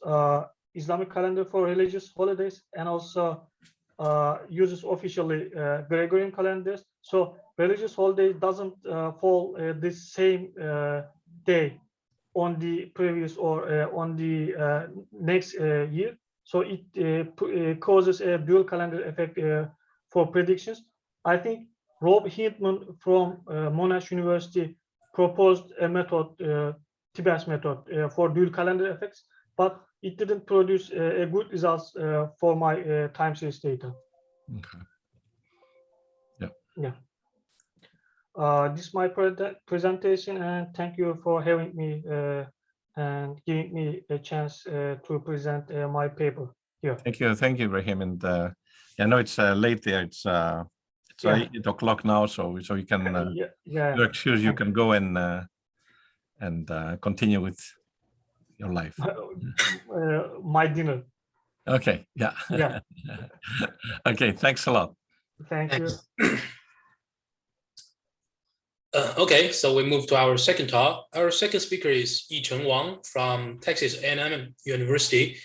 Islamic calendar for religious holidays and also uses officially Gregorian calendars. So religious holiday doesn't fall the same day on the previous or on the next year. So it causes a dual calendar effect for predictions. I think Rob Hindman from Monash University proposed a method, TBAS method, for dual calendar effects, but it didn't produce a good results for my time series data. Okay. Yeah. This is my presentation, and thank you for having me and giving me a chance to present my paper here. Thank you, Ibrahim. And I know it's late there. It's 8 o'clock now, so you can your excuse. You can go and continue with your life. My dinner. Okay. Yeah. Okay. Thanks a lot. Thank you. Okay, so we move to our second talk. Our second speaker is Yicheng Wang from Texas A&M University.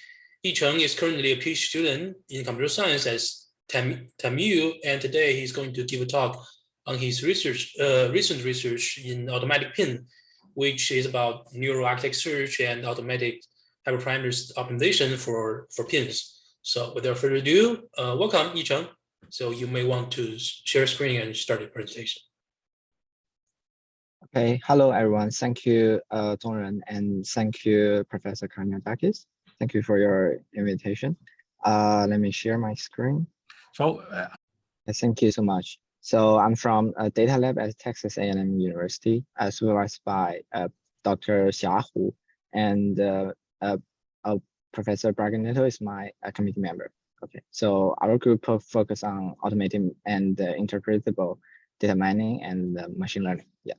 Yicheng is currently a PhD student in computer science at TAMU, and today he's going to give a talk on his recent research in automatic PIN, which is about neural architecture and automatic hyperparameter optimization for pins. So without further ado, welcome Yicheng. So you may want to share screen and start the presentation. Okay, hello everyone. Thank you, Dongren, and thank you, Professor Karniadakis. Thank you for your invitation. Let me share my screen. So, thank you so much. So I'm from Data Lab at Texas A&M University, supervised by Dr. Xia Hu, and Professor Braganetto is my committee member. Okay, so our group focus on automating and interpretable data mining and machine learning. Yeah.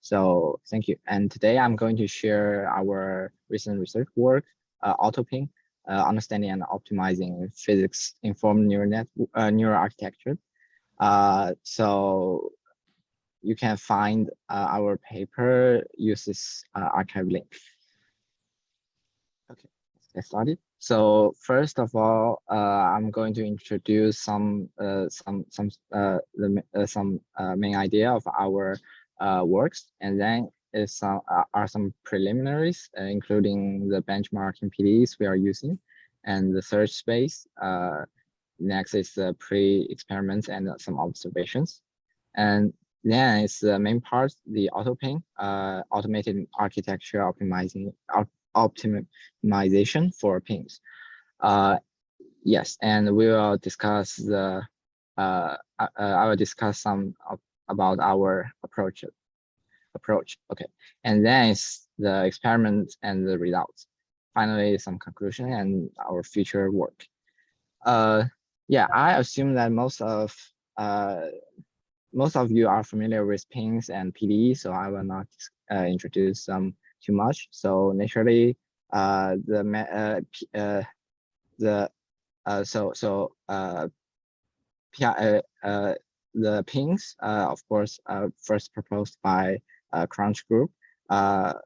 So thank you. And today I'm going to share our recent research work, Auto-PINN, understanding and optimizing physics-informed neural architecture. So you can find our paper uses archive link. Okay, let's get started. So first of all, I'm going to introduce some main idea of our works, and then are some preliminaries, including the benchmarking PDEs we are using, and the search space. Next is the pre-experiments and some observations, and then it's the main part, the Auto-PINN, automated architecture optimization for pins. Yes, and we will discuss the. I will discuss some about our approach. Okay, and then it's the experiments and the results. finally some conclusion and our future work. Yeah, I assume that most of you are familiar with pins and PD, so I will not introduce them too much. So naturally, the pins, of course, first proposed by Crunch Group, are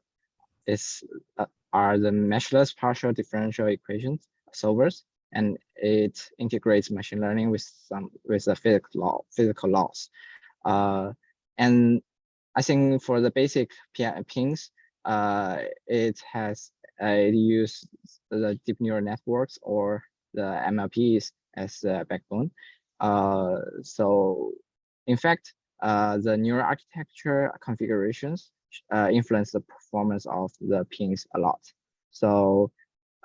the meshless partial differential equations solvers, and it integrates machine learning with the physical laws. And I think for the basic pins, it uses the deep neural networks or the MLPs as the backbone. So in fact, the neural architecture configurations influence the performance of the pins a lot. So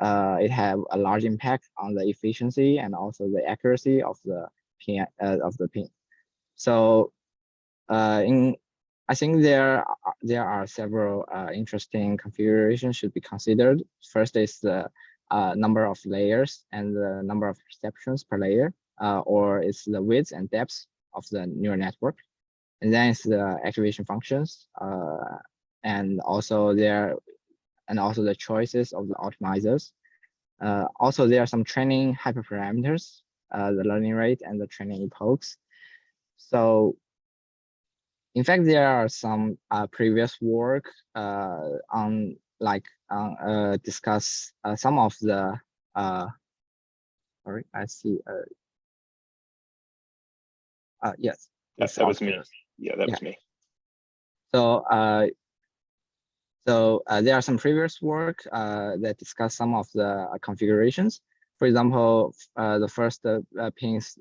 it have a large impact on the efficiency and also the accuracy of the pin. So I think there are several interesting configurations should be considered. First is the number of layers and the number of perceptions per layer, or it's the width and depth of the neural network. And then it's the activation functions, and also the choices of the optimizers. Also, there are some training hyperparameters, the learning rate and the training epochs. So in fact, there are some previous work on discuss some of the sorry, I see yes, that was me. Yeah, that was me. So there are some previous work that discuss some of the configurations. For example, the first PINS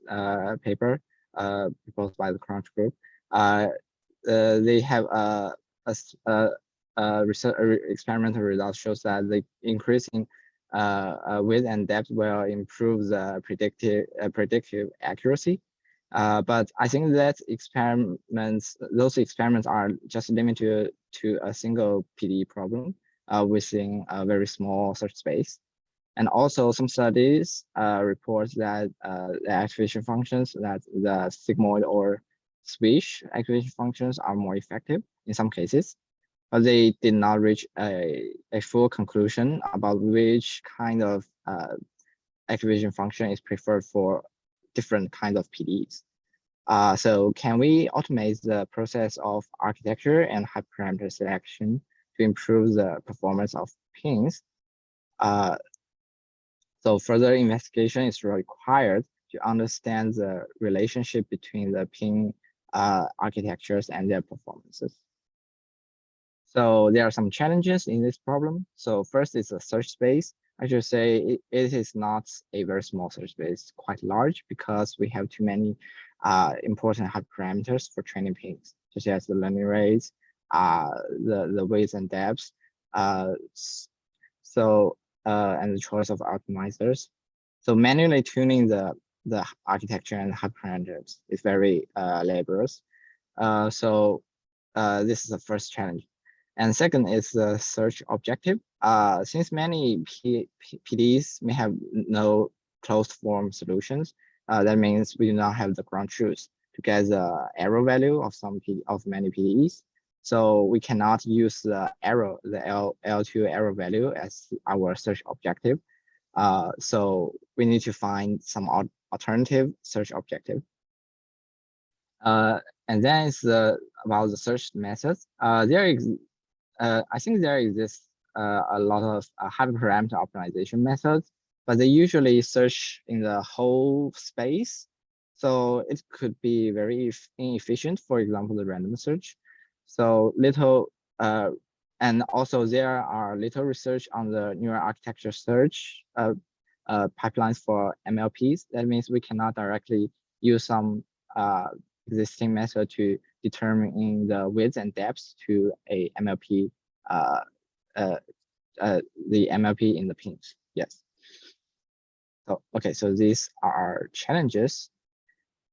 paper proposed by the Crunch Group, they have experimental results shows that the increasing width and depth will improve the predictive accuracy. But I think that those experiments are just limited to a single PD problem within a very small search space. And also some studies report that the activation functions, that the sigmoid or swish activation functions are more effective in some cases, but they did not reach a full conclusion about which kind of activation function is preferred for different kinds of PDs. So can we automate the process of architecture and hyperparameter selection to improve the performance of pins? So further investigation is required to understand the relationship between the pin architectures and their performances. So there are some challenges in this problem. So first is the search space. I should say it is not a very small search space, quite large, because we have too many important hyperparameters for training pins, such as the learning rates, the width and depth, and the choice of optimizers. So manually tuning the architecture and hyperparameters is very laborious. So this is the first challenge. And second is the search objective. Since many PDs may have no closed form solutions, that means we do not have the ground truth to get the error value of many PDEs. So we cannot use the L2 error value as our search objective. So we need to find some alternative search objective. And then it's about the search methods. I think there exists a lot of hyperparameter optimization methods, but they usually search in the whole space. So it could be very inefficient, for example, the random search. So and also there are little research on the neural architecture search pipelines for MLPs. That means we cannot directly use some existing method to determine the width and depth to a MLP, the MLP in the pins. Yes. So, okay, so these are our challenges.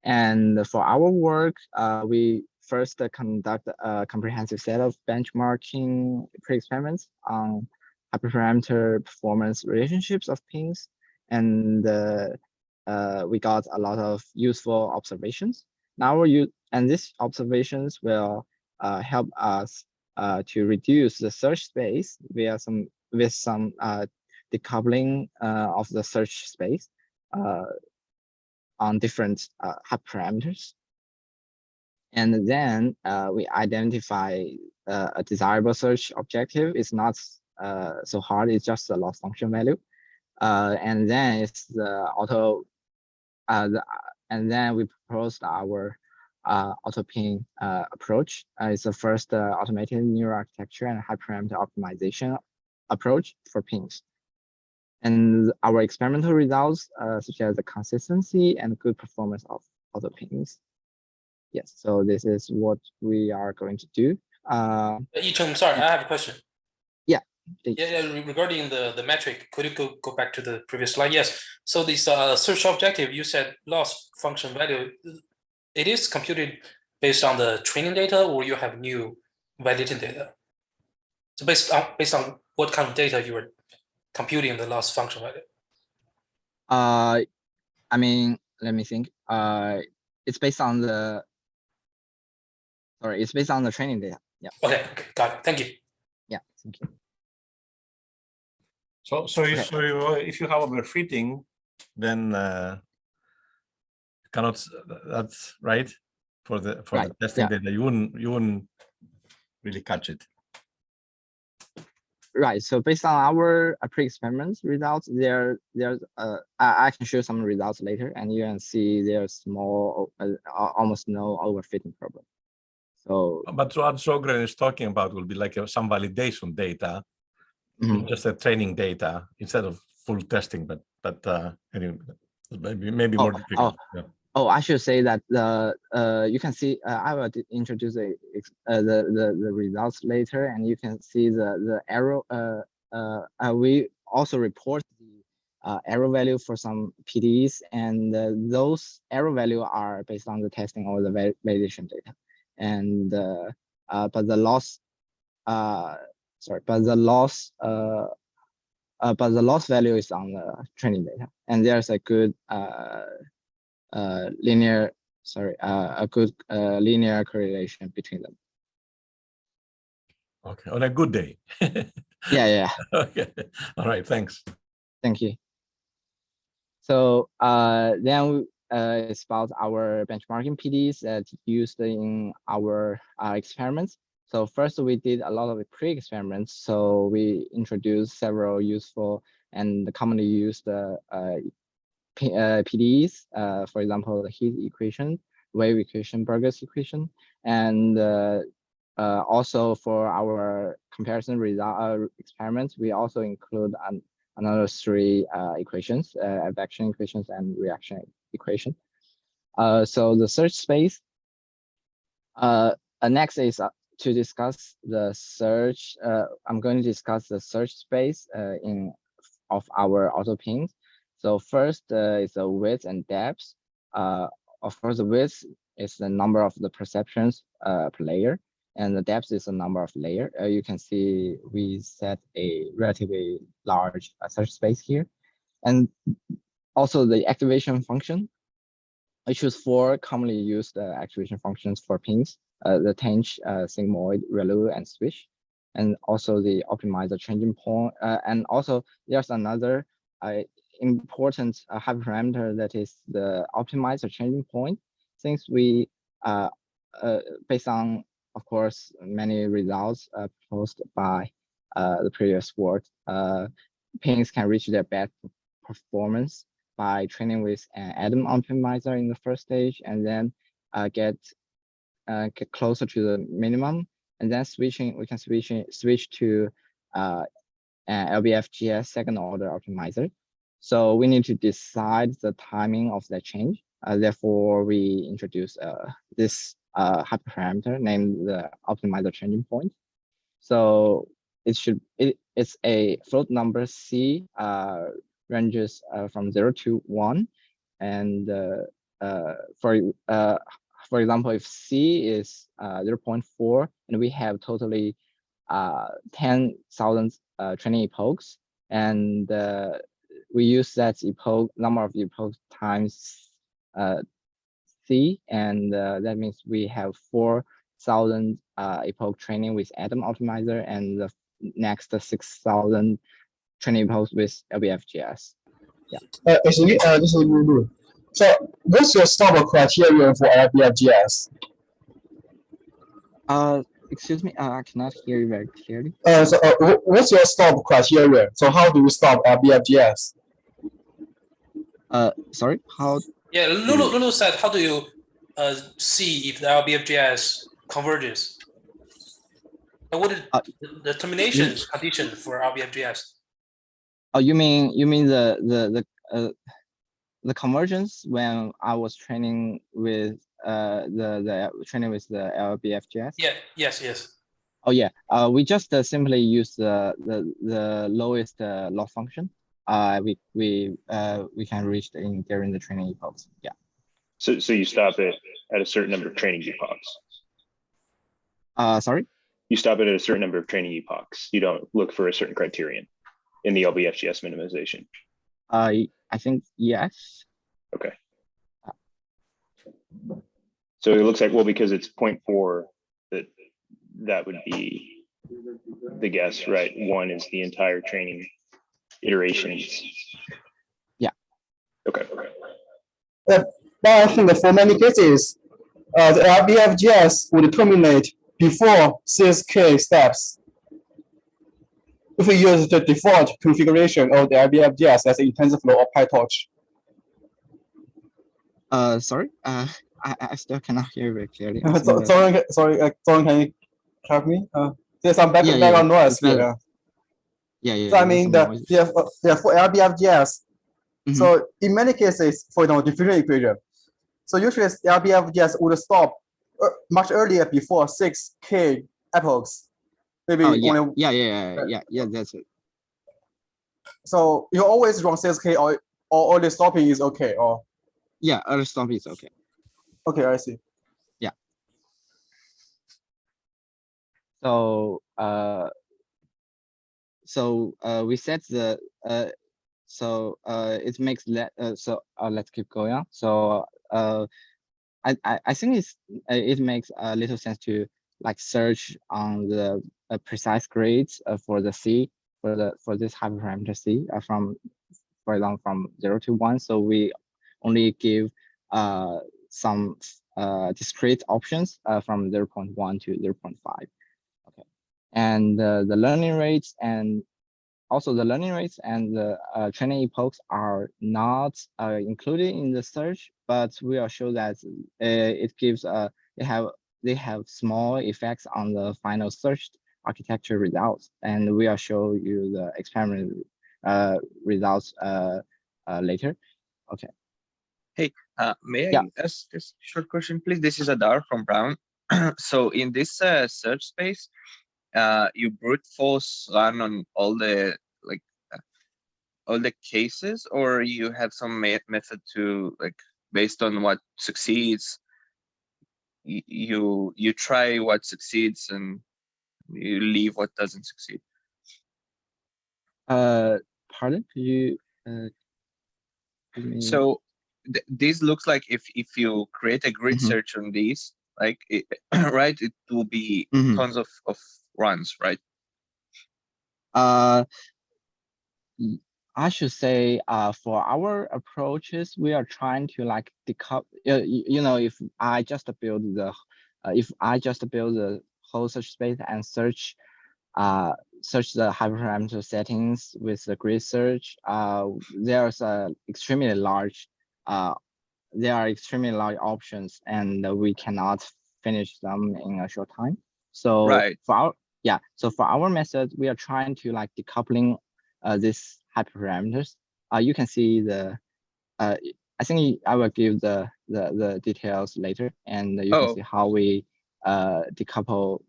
And for our work, we first conduct a comprehensive set of benchmarking pre-experiments on hyperparameter performance relationships of pings, and we got a lot of useful observations. Now and these observations will help us to reduce the search space with some decoupling of the search space on different hyperparameters. And then we identify a desirable search objective. It's not so hard. It's just the loss function value. And then it's the and then we proposed our Auto-PINN approach. It's the first automated neural architecture and hyperparameter optimization approach for pings. And our experimental results, such as the consistency and good performance of Auto-PINNs. Yes, so this is what we are going to do. Yicheng, sorry, I have a question. Yeah. Regarding the metric, could you go back to the previous slide? Yes. So this search objective, you said loss function value, it is computed based on the training data, or you have new validating data? So based on what kind of data you are computing the loss function value? I mean, let me think. It's based on the it's based on the training data. Yeah. Okay, got it. Thank you. Yeah, thank you. So if you have overfitting, then cannot, that's right, for the testing data, you wouldn't really catch it. Right. So based on our pre-experiment results, I can show some results later, and you can see there's small, almost no overfitting problem. So, but what Sogren is talking about will be like some validation data, just a training data instead of full testing. But anyway, maybe more difficult. Yeah. Oh, I should say that you can see. I will introduce the results later, and you can see the arrow. We also report the error value for some PDs, and those error value are based on the testing or the validation data. And but the loss value is on the training data, and there's a good linear correlation between them. Okay, on a good day. Yeah. Okay. All right. Thanks. Thank you. So then it's about our benchmarking PDs that used in our experiments. So first we did a lot of pre-experiments. So we introduced several useful and commonly used PDEs, for example, the heat equation, wave equation, Burgers equation, and also for our comparison result experiments, we also include another 3 equations, advection equations and reaction equation. So the search space. Next is to discuss the search. I'm going to discuss the search space of our Auto-PINNs. So first is the width and depth. Of course, the width is the number of the perceptions per layer, and the depth is the number of layer. You can see we set a relatively large search space here, and also the activation function. I choose 4 commonly used activation functions for pings: the tinge, sigmoid, ReLU, and switch, and also the optimizer changing point. And also there's another important hyperparameter that is the optimizer changing point. Since we, based on, of course, many results proposed by the previous work, pings can reach their best performance by training with an atom optimizer in the first stage, and then get closer to the minimum, and then we can switch to an LBFGS second order optimizer. So we need to decide the timing of that change. Therefore, we introduce this hyperparameter named the optimizer changing point. So it's a float number C, ranges from 0 to 1, and for example, if C is 0.4 and we have totally 10,000 training epochs, and we use that number of epochs times C, and that means we have 4,000 epoch training with Atom Optimizer, and the next 6,000 training epochs with LBFGS. Actually, this is Lulu. So, what's your stop criteria for LBFGS? Excuse me, I cannot hear you very clearly. What's your stop criteria? So, how do you stop LBFGS? Sorry, how? Yeah, Lulu said, how do you see if the LBFGS converges? And what is the termination condition for LBFGS? Oh, you mean the convergence when I was training with the LBFGS? Yeah. Yes. Oh yeah. We just simply use the lowest loss function. We can reach during the training epochs. Yeah. So you stop it at a certain number of training epochs. Sorry. You stop it at a certain number of training epochs. You don't look for a certain criterion in the LBFGS minimization. I think yes. Okay. So it looks like, well, because it's 0.4, that would be the guess, right? 1 is the entire training iterations. Yeah. Okay. But I think that for many cases, the LBFGS would terminate before 6K steps. If we use the default configuration of the LBFGS as an TensorFlow or PyTorch. Sorry. I still cannot hear very clearly. Sorry, can you help me? There's some background noise here. Yeah. So I mean, for LBFGS. So in many cases, for diffusion equation. So usually LBFGS would stop much earlier before 6K epochs. Maybe yeah, that's it. So you always run 6K or early stopping is okay, or yeah, early stopping is okay. Okay, I see. Yeah. So we set the it makes let's keep going. So I think it makes a little sense to like search on the precise grades for the C for this hyperparameter C for example from 0 to 1. So we only give some discrete options from 0.1 to 0.5. Okay, and the learning rates and also the learning rates and the training epochs are not included in the search, but we will show that it gives they have small effects on the final search architecture results, and we will show you the experiment results later. Okay. Hey, may I ask a short question, please? This is Adar from Brown. So in this search space, you brute force run on all the cases, or you have some method to based on what succeeds, you try what succeeds and you leave what doesn't succeed? Pardon? Could you? So this looks like if you create a grid search on these, right, it will be tons of runs, right? I should say for our approaches, we are trying to decouple. If I just build the whole search space and search the hyperparameter settings with the grid search, there's extremely large options, and we cannot finish them in a short time. So for our method, we are trying to decoupling these hyperparameters. You can see I think I will give the details later, and you can see how we decouple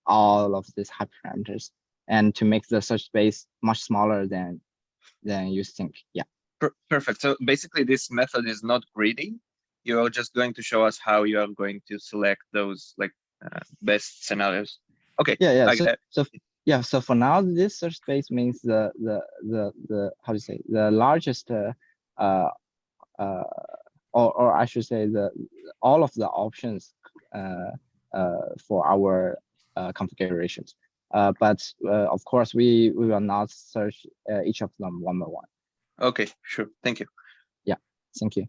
all of these hyperparameters and to make the search space much smaller than you think. Yeah. Perfect. So basically this method is not greedy. You're just going to show us how you are going to select those best scenarios. Okay. Yeah. Like that. So for now, this search space means the how to say, the largest or I should say all of the options for our configurations. But of course, we will not search each of them one by one. Okay, sure. Thank you. Yeah, thank you.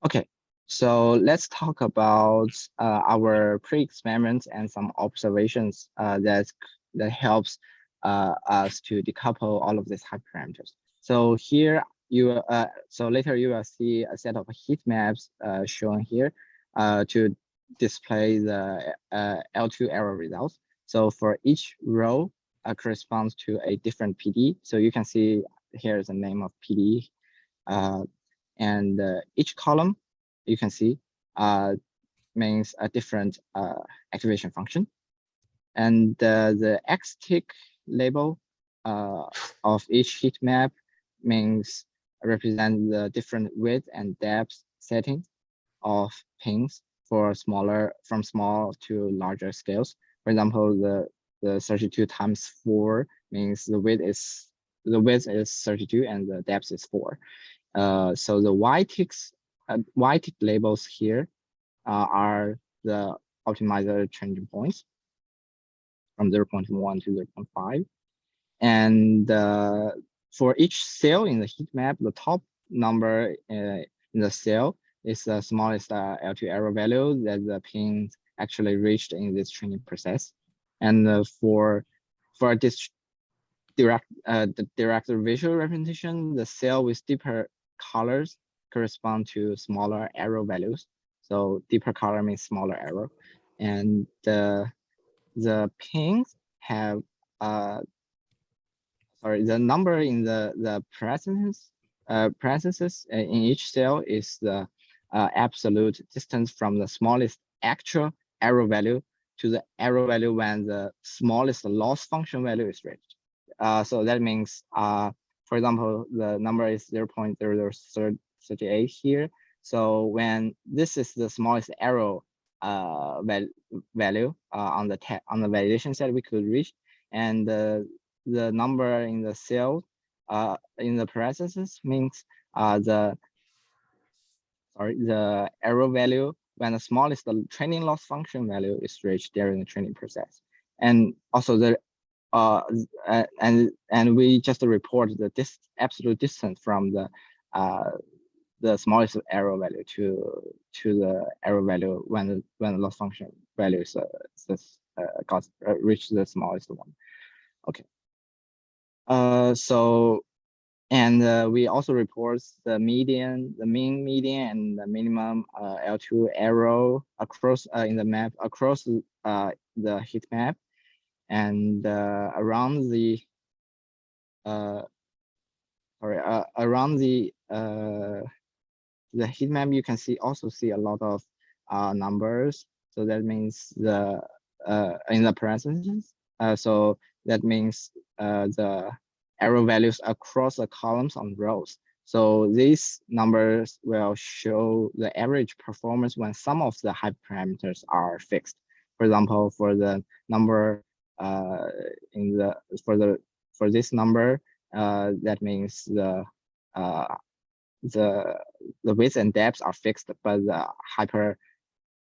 Okay, so let's talk about our pre-experiments and some observations that helps us to decouple all of these hyperparameters. So here so later you will see a set of heat maps shown here to display the L2 error results. So for each row corresponds to a different PD. So you can see here's the name of PD. And each column, you can see, means a different activation function. And the X-tick label of each heat map means represent the different width and depth settings of pins for from small to larger scales. For example, the 32 times 4 means the width is 32 and the depth is 4. So the Y-tick labels here are the optimizer changing points from 0.1 to 0.5. And for each cell in the heat map, the top number in the cell is the smallest L2 error value that the pin actually reached in this training process. And for this direct visual representation, the cell with deeper colors correspond to smaller error values. So deeper color means smaller error. And the pins have the number in the parentheses in each cell is the absolute distance from the smallest actual error value to the error value when the smallest loss function value is reached. So that means, for example, the number is 0.0038 here. So when this is the smallest error value on the validation set we could reach, and the number in the cell in the parentheses means the error value when the smallest training loss function value is reached during the training process. And also and we just report the absolute distance from the smallest error value to the error value when the loss function value is reach the smallest one. Okay. We also report the median, the mean median, and the minimum L2 error across in the map across the heat map, and around the heat map you can also see a lot of numbers. So that means the in the parentheses. So that means the error values across the columns on rows. So these numbers will show the average performance when some of the hyperparameters are fixed. For example, for the number for this number, that means the width and depth are fixed, but the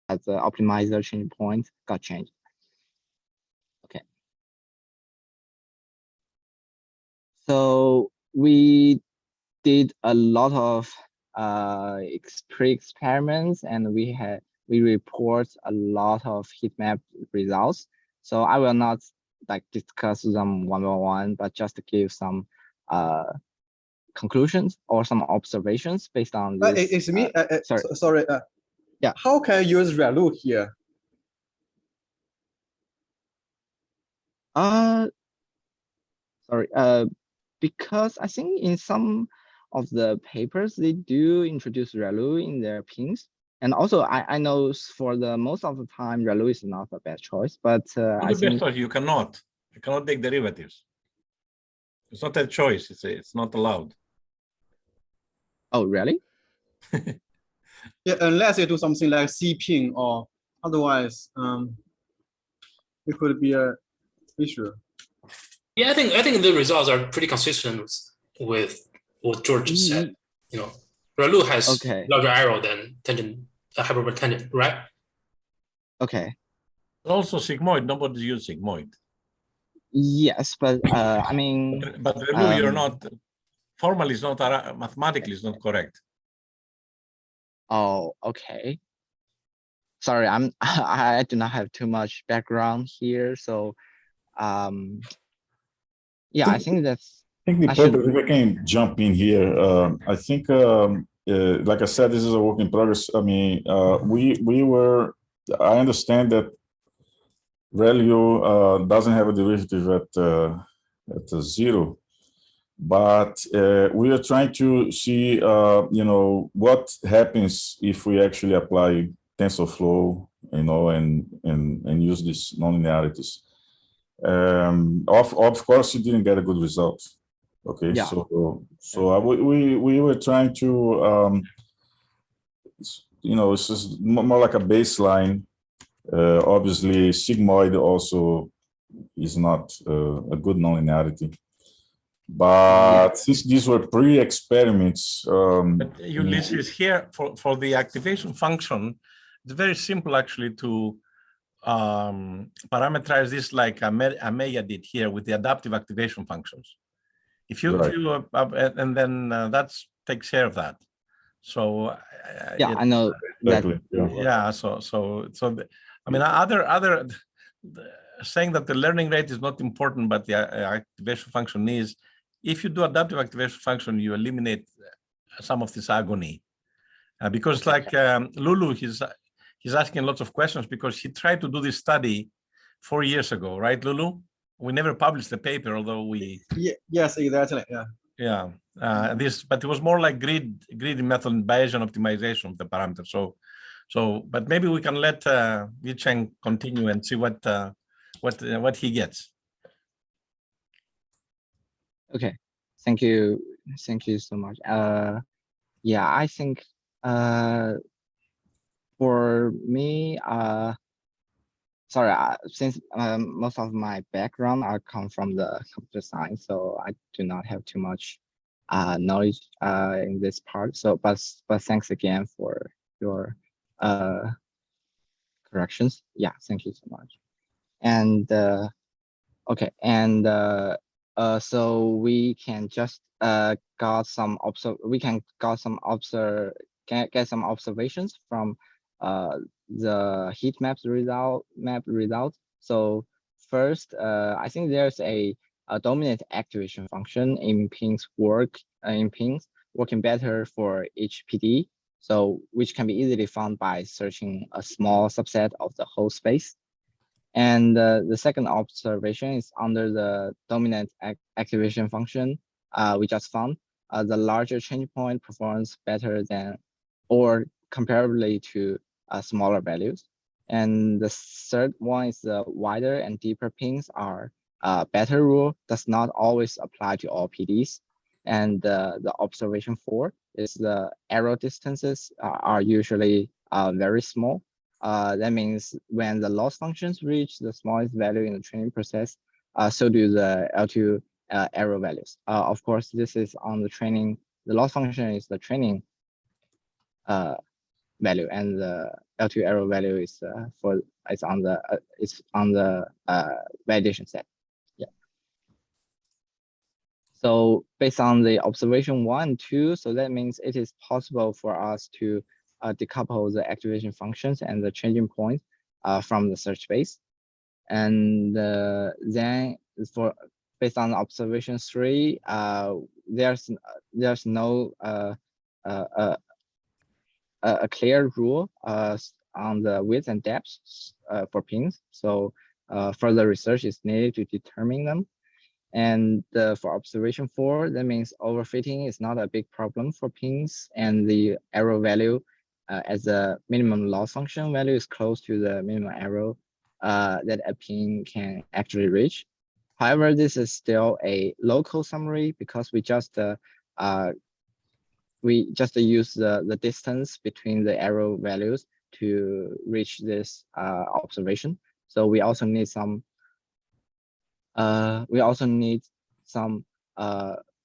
optimizer change point got changed. Okay. So we did a lot of pre-experiments, and we report a lot of heat map results. So I will not discuss them one by one, but just to give some conclusions or some observations based on this. It's me. Sorry. Sorry. Yeah. How can I use ReLU here? Sorry. Because I think in some of the papers they do introduce ReLU in their pins, and also I know for the most of the time ReLU is not the best choice. But I think you cannot take derivatives. It's not a choice. It's not allowed. Oh, really? Yeah, unless you do something like C-PIN or otherwise. it could be a issue. Yeah, I think the results are pretty consistent with what George said. You know, ReLU has Okay. larger arrow than tangent, hyperbolic tangent, right? Okay. Also sigmoid, nobody's used sigmoid. Yes, but I mean, But ReLU, you're not, formally it's not, mathematically it's not correct. oh, okay. Sorry, I do not have too much background here, so yeah, I think that's. I think the I should- purpose, if I can jump in here, I think, like I said, this is a work in progress. I mean, I understand that ReLU doesn't have a derivative at 0, but we are trying to see, you know, what happens if we actually apply TensorFlow, you know, and use these nonlinearities. Of course, you didn't get a good result. Okay, Yeah. so we were trying to, you know, it's just more like a baseline. Obviously, sigmoid also is not a good nonlinearity. But since these were pre-experiments, But Ulysses, here for the activation function, it's very simple actually to parameterize this like Ameya did here with the adaptive activation functions. If you, and then that takes care of that. So yeah, I know exactly, that. yeah. I mean, other saying that the learning rate is not important, but the activation function is. If you do adaptive activation function, you eliminate some of this agony, because like Lulu, he's asking lots of questions because he tried to do this study 4 years ago, right, Lulu? We never published the paper, although we. Yes, exactly. Yeah. Yeah, but it was more like greedy method and Bayesian optimization of the parameters. So, but maybe we can let Yicheng continue and see what he gets. Okay, thank you so much. Yeah, I think for me, sorry, since most of my background I come from the computer science, so I do not have too much knowledge in this part. So, but thanks again for your corrections. Yeah, thank you so much. And okay, and so we can just get some observations from the heat maps result. So first, I think there's a dominant activation function in pins working better for each PD. So which can be easily found by searching a small subset of the whole space. And the second observation is under the dominant activation function we just found. The larger change point performs better than or comparably to smaller values. And the third one is the wider and deeper pins are better rule does not always apply to all PDs. And the observation 4 is the error distances are usually very small. That means when the loss functions reach the smallest value in the training process, so do the L2 error values. Of course, this is on the training. The loss function is the training value, and the L2 error value is on the validation set. Yeah. So based on the observation 1 and 2, so that means it is possible for us to decouple the activation functions and the changing points from the search space. And then based on observation 3, there's no a clear rule on the width and depth for pins. So further research is needed to determine them. And for observation 4, that means overfitting is not a big problem for pins, and the error value as a minimum loss function value is close to the minimum error that a pin can actually reach. However, this is still a local summary because we just use the distance between the error values to reach this observation. So we also need some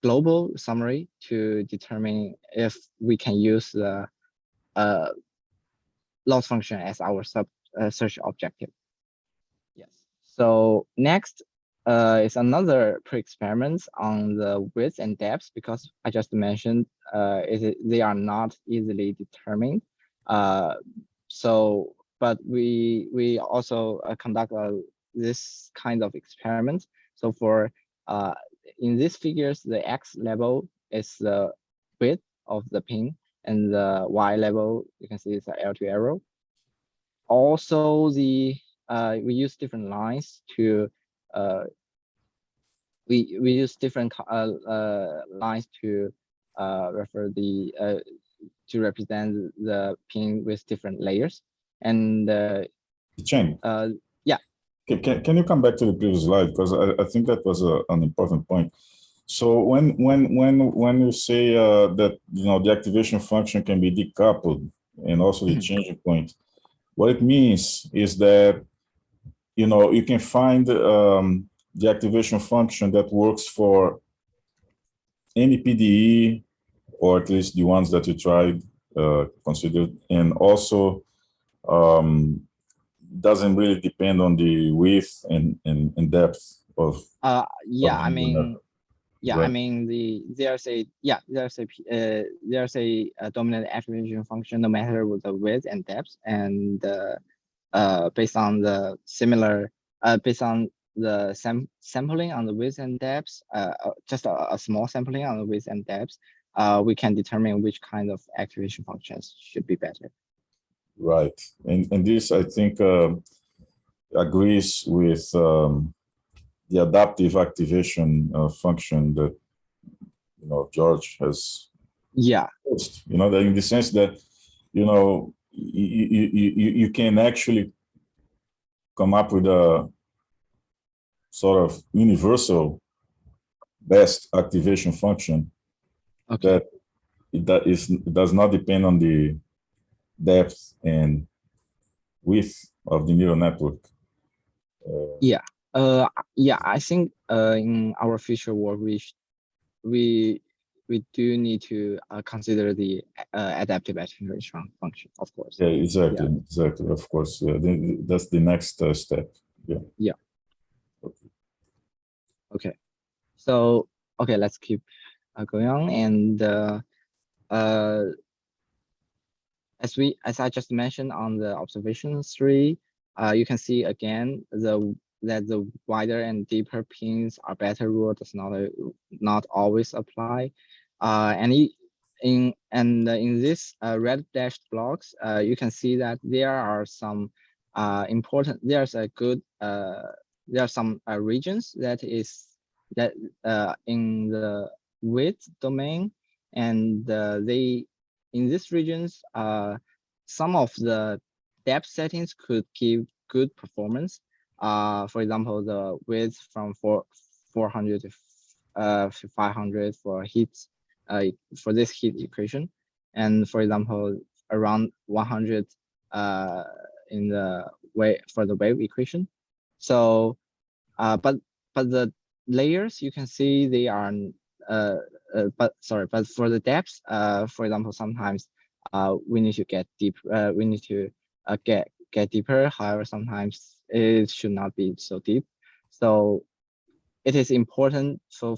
global summary to determine if we can use the loss function as our search objective. Yes. So next is another pre-experiment on the width and depth, because I just mentioned they are not easily determined. But we also conduct this kind of experiment. So for in these figures, the X level is the width of the pin, and the Y level, you can see it's an L2 arrow. Also, we use different lines to we use different lines to represent the pin with different layers. And Yicheng, yeah. Can you come back to the previous slide, because I think that was an important point. So when you say that the activation function can be decoupled and also the changing point, what it means is that you can find the activation function that works for any PDE, or at least the ones that you tried considered, and also doesn't really depend on the width and depth of. Yeah, of I mean. Yeah, right? I mean there's a dominant activation function no matter with the width and depth, and based on the sampling on the width and depth, just a small sampling on the width and depth, we can determine which kind of activation functions should be better. Right, and this I think agrees with the adaptive activation function that George has posed, that in the sense that you can actually come up with a sort of universal best activation function that it does not depend on the depth and width of the neural network. I think in our future work we do need to consider the adaptive activation function, of course. Yeah, exactly, of course. Yeah, that's the next step. Yeah. Okay. So let's keep going on, and as I just mentioned on the observation 3, you can see again that the wider and deeper pins are better rule does not always apply. And in this red dashed blocks, you can see that there are some there are some regions that in the width domain, and in these regions, some of the depth settings could give good performance. For example, the width from 400 to 500 for heat, for this heat equation, and for example, around 100 in the for the wave equation. So, but the layers, you can see they are but for the depth, for example, sometimes we need to get deep. We need to get deeper. However, sometimes it should not be so deep. So it is important. So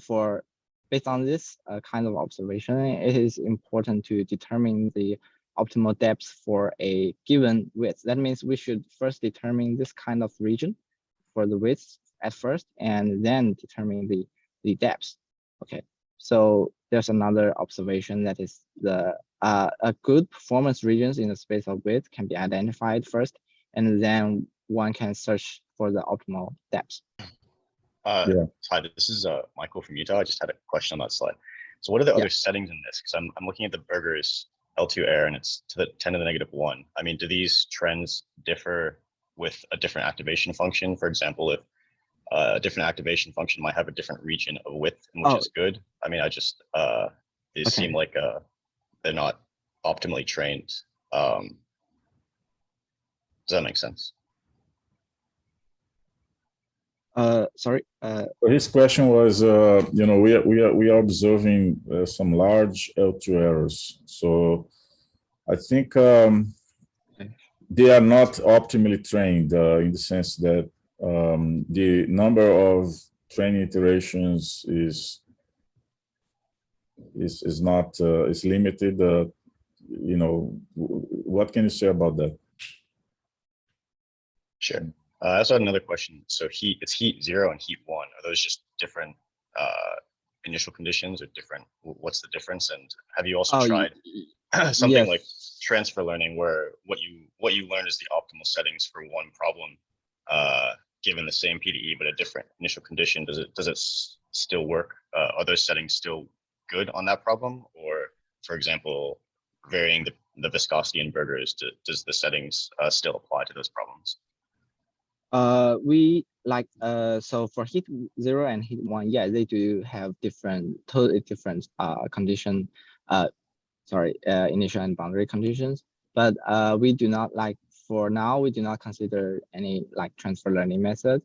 based on this kind of observation, it is important to determine the optimal depth for a given width. That means we should first determine this kind of region for the width at first, and then determine the depth. Okay. So there's another observation, that is a good performance regions in the space of width can be identified first, and then one can search for the optimal depth. Hi, this is Michael from Utah. I just had a question on that slide. So what are the other settings in this? Because I'm looking at the Burger's L2 error, and it's to the 10 to the -1. I mean, do these trends differ with a different activation function? For example, if a different activation function might have a different region of width, and which is good. I mean, I just these seem like they're not optimally trained. Does that make sense? Sorry. So his question was, we are observing some large L2 errors. So I think they are not optimally trained in the sense that the number of training iterations is not is limited. What can you say about that? Sure. I also had another question. So it's heat 0 and heat 1. Are those just different initial conditions or different? What's the difference? And have you also tried something like transfer learning, where what you learn is the optimal settings for one problem, given the same PDE but a different initial condition? Does it still work? Are those settings still good on that problem? Or, for example, varying the viscosity in burgers, does the settings still apply to those problems? So for heat 0 and heat 1, yeah, they do have totally different condition, initial and boundary conditions. But we do not for now, we do not consider any transfer learning method.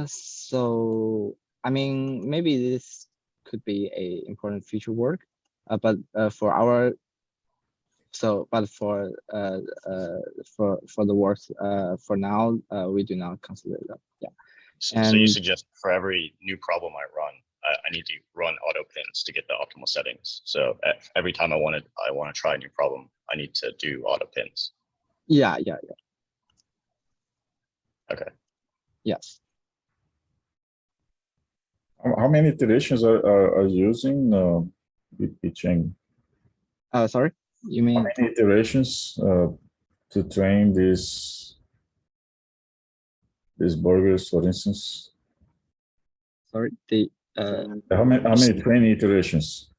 So I mean, maybe this could be a important future work, but for our but for the works for now, we do not consider that. Yeah. So you suggest for every new problem I run, I need to run auto-pins to get the optimal settings. So every time I want to try a new problem, I need to do auto-pins. Yeah. Okay. Yes. How many iterations are using Yicheng? Sorry, you mean? How many iterations to train these burgers, for instance? Sorry, how many training iterations?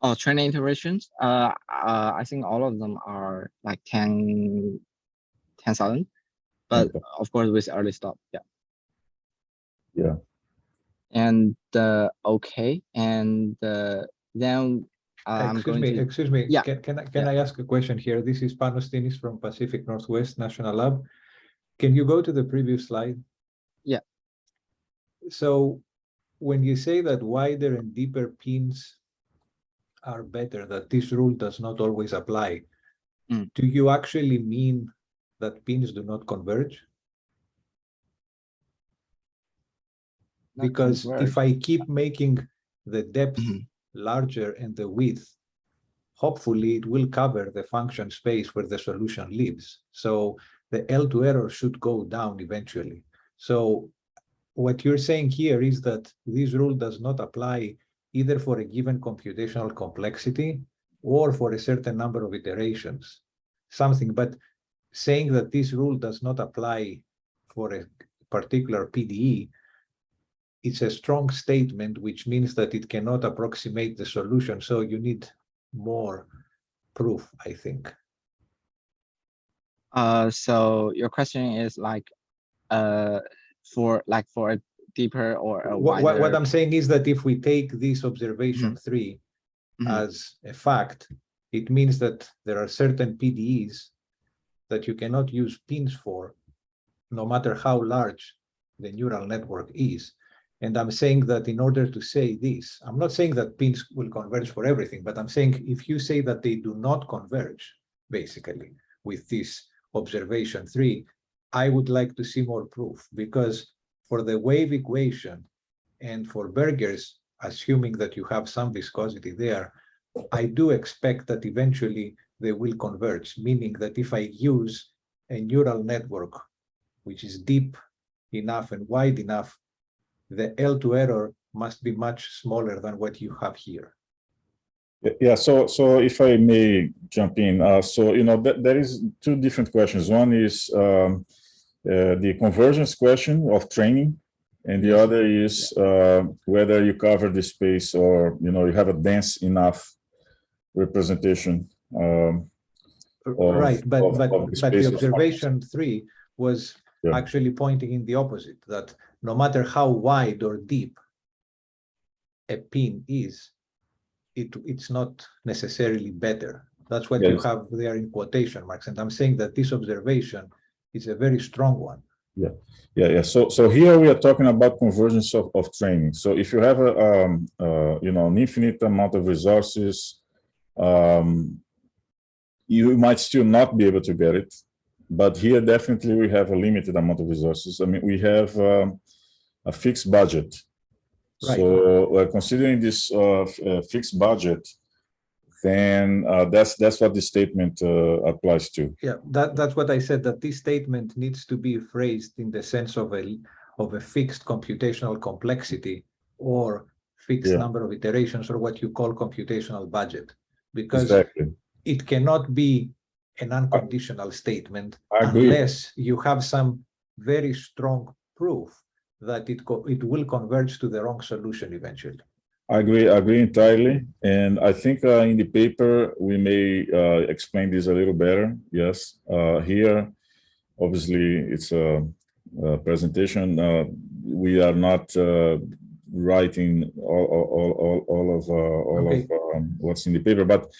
Oh, training iterations. I think all of them are 10,000, but okay. Of course with early stop. Yeah. Yeah. And okay, and then Excuse me. Yeah. Can I ask a question here? This is Panos from Pacific Northwest National Lab. Can you go to the previous slide? Yeah. So when you say that wider and deeper pins are better, that this rule does not always apply, do you actually mean that pins do not converge? Because if I keep making the depth larger and the width, hopefully it will cover the function space where the solution lives. So the L2 error should go down eventually. So what you're saying here is that this rule does not apply either for a given computational complexity or for a certain number of iterations, but saying that this rule does not apply for a particular PDE, it's a strong statement, which means that it cannot approximate the solution. So you need more proof, I think. So your question is for a deeper or a wider... What I'm saying is that if we take this observation 3 as a fact, it means that there are certain PDEs that you cannot use pins for, no matter how large the neural network is. And I'm saying that in order to say this, I'm not saying that pins will converge for everything, but I'm saying if you say that they do not converge, basically, with this observation 3, I would like to see more proof, because for the wave equation and for burgers, assuming that you have some viscosity there, I do expect that eventually they will converge, meaning that if I use a neural network which is deep enough and wide enough, the L2 error must be much smaller than what you have here. Yeah, so if I may jump in, there is two different questions. One is the convergence question of training, and the other is whether you cover the space or you have a dense enough representation. Right, but the observation 3 was actually pointing in the opposite, that no matter how wide or deep a pin is, it's not necessarily better. That's what you have there in quotation marks. And I'm saying that this observation is a very strong one. Yeah. So here we are talking about convergence of training. So if you have an infinite amount of resources, you might still not be able to get it. But here, definitely, we have a limited amount of resources. I mean, we have a fixed budget. Right. So considering this fixed budget, then that's what the statement applies to. Yeah, that's what I said, that this statement needs to be phrased in the sense of a fixed computational complexity or fixed number of iterations, or what you call computational budget, because it cannot be an unconditional statement unless you have some very strong proof that it will converge to the wrong solution eventually. I agree entirely. And I think in the paper, we may explain this a little better. Yes. Here, obviously, it's a presentation. We are not writing all of what's in the paper, but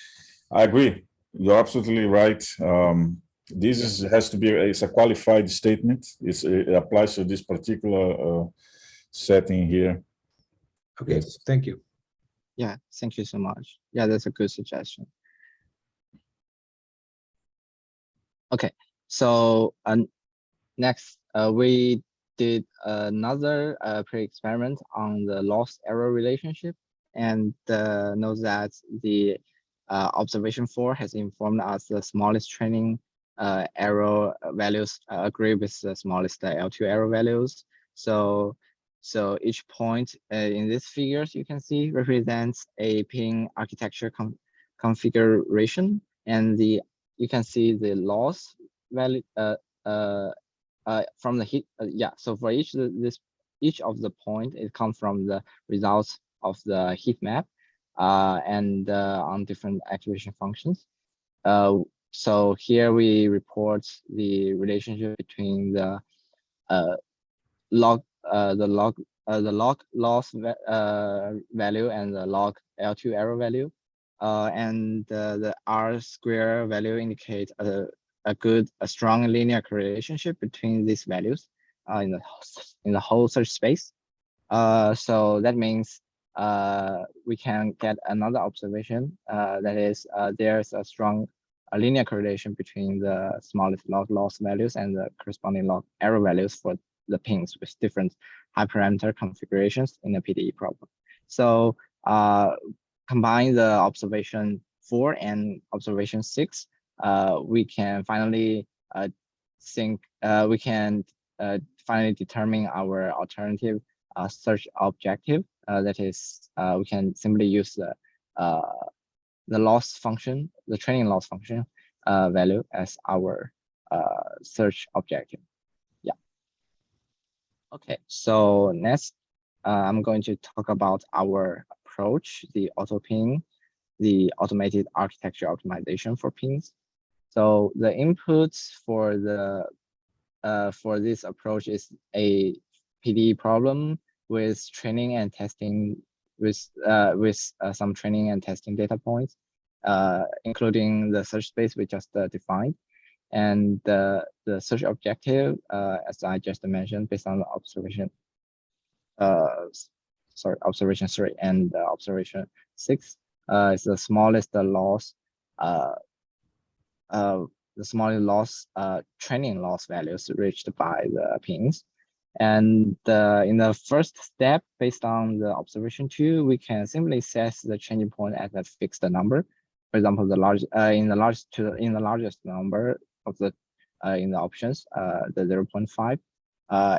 I agree. You're absolutely right. This has to be it's a qualified statement. It applies to this particular setting here. Okay, yes. Thank you. Yeah, thank you so much. Yeah, that's a good suggestion. Okay, so next we did another pre-experiment on the loss-error relationship, and note that the observation 4 has informed us the smallest training error values agree with the smallest L2 error values. So each point in these figures you can see represents a pin architecture configuration, and you can see the loss value from the heat. So for each of the point, it comes from the results of the heat map and on different activation functions. So here we report the relationship between the log loss value and the log L2 error value, and the R square value indicates a strong linear relationship between these values in the whole search space. So that means we can get another observation that is there's a strong linear correlation between the smallest log loss values and the corresponding log error values for the pins with different hyperparameter configurations in a PDE problem. So combine the observation 4 and observation 6, we can finally finally determine our alternative search objective. That is, we can simply use the loss function, the training loss function value as our search objective. Yeah. Okay, so next, I'm going to talk about our approach, the Auto-PINN, the automated architecture optimization for pins. So the inputs for this approach is a PDE problem with training and testing with some training and testing data points, including the search space we just defined, and the search objective, as I just mentioned, based on the observation. Observation 3 and observation 6 is the smallest loss. The smallest loss training loss values reached by the pins. And in the first step, based on the observation 2, we can simply set the changing point as a fixed number. For example, in the largest number of the in the options, the 0.5,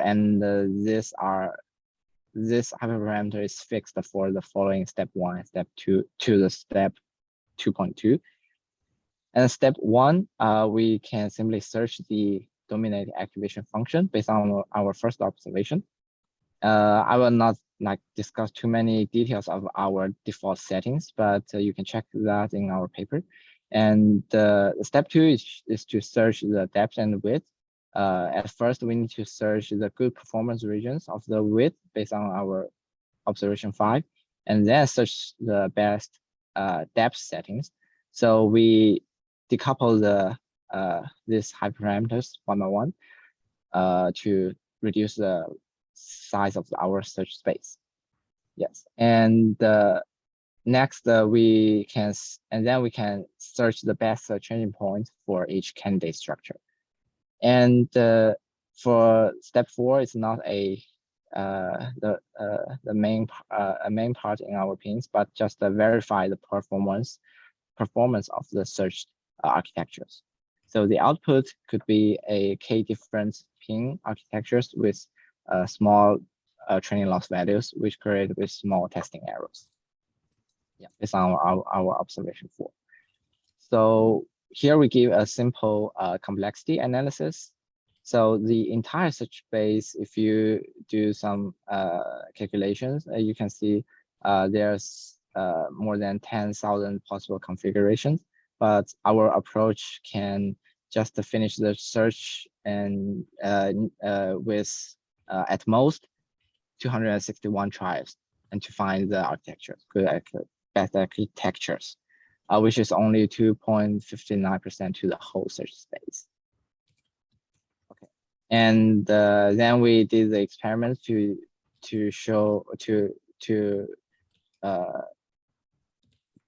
and this hyperparameter is fixed for the following step 1, step 2 to the step 2.2. And step 1, we can simply search the dominating activation function based on our first observation. I will not discuss too many details of our default settings, but you can check that in our paper. And step 2 is to search the depth and width. At first, we need to search the good performance regions of the width based on our observation 5, and then search the best depth settings. So we decouple these hyperparameters one by one. to reduce the size of our search space. Yes, and next we can search the best changing point for each candidate structure. And for step 4, it's not a main part in our pins, but just to verify the performance of the search architectures. So the output could be a k different pin architectures with small training loss values, which create with small testing errors. Yeah, based on our observation 4. So here we give a simple complexity analysis. So the entire search space, if you do some calculations, you can see there's more than 10,000 possible configurations, but our approach can just finish the search and with at most 261 tries, and to find the architectures, best architectures, which is only 2.59% to the whole search space. Okay, and then we did the experiment to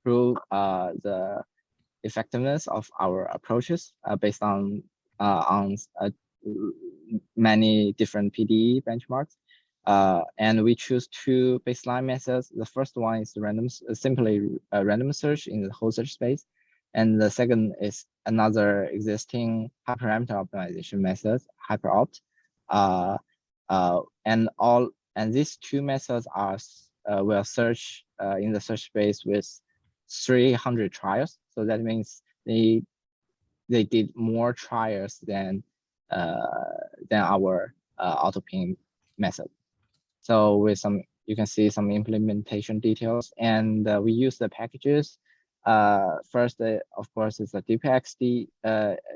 prove the effectiveness of our approaches based on many different PDE benchmarks. And we choose 2 baseline methods. The first one is simply a random search in the whole search space. And the second is another existing hyperparameter optimization method, HyperOpt. And these 2 methods will search in the search space with 300 trials. So that means they did more trials than our Auto-PINN method. So with you can see some implementation details, and we use the packages. First, of course, is a DeepXD.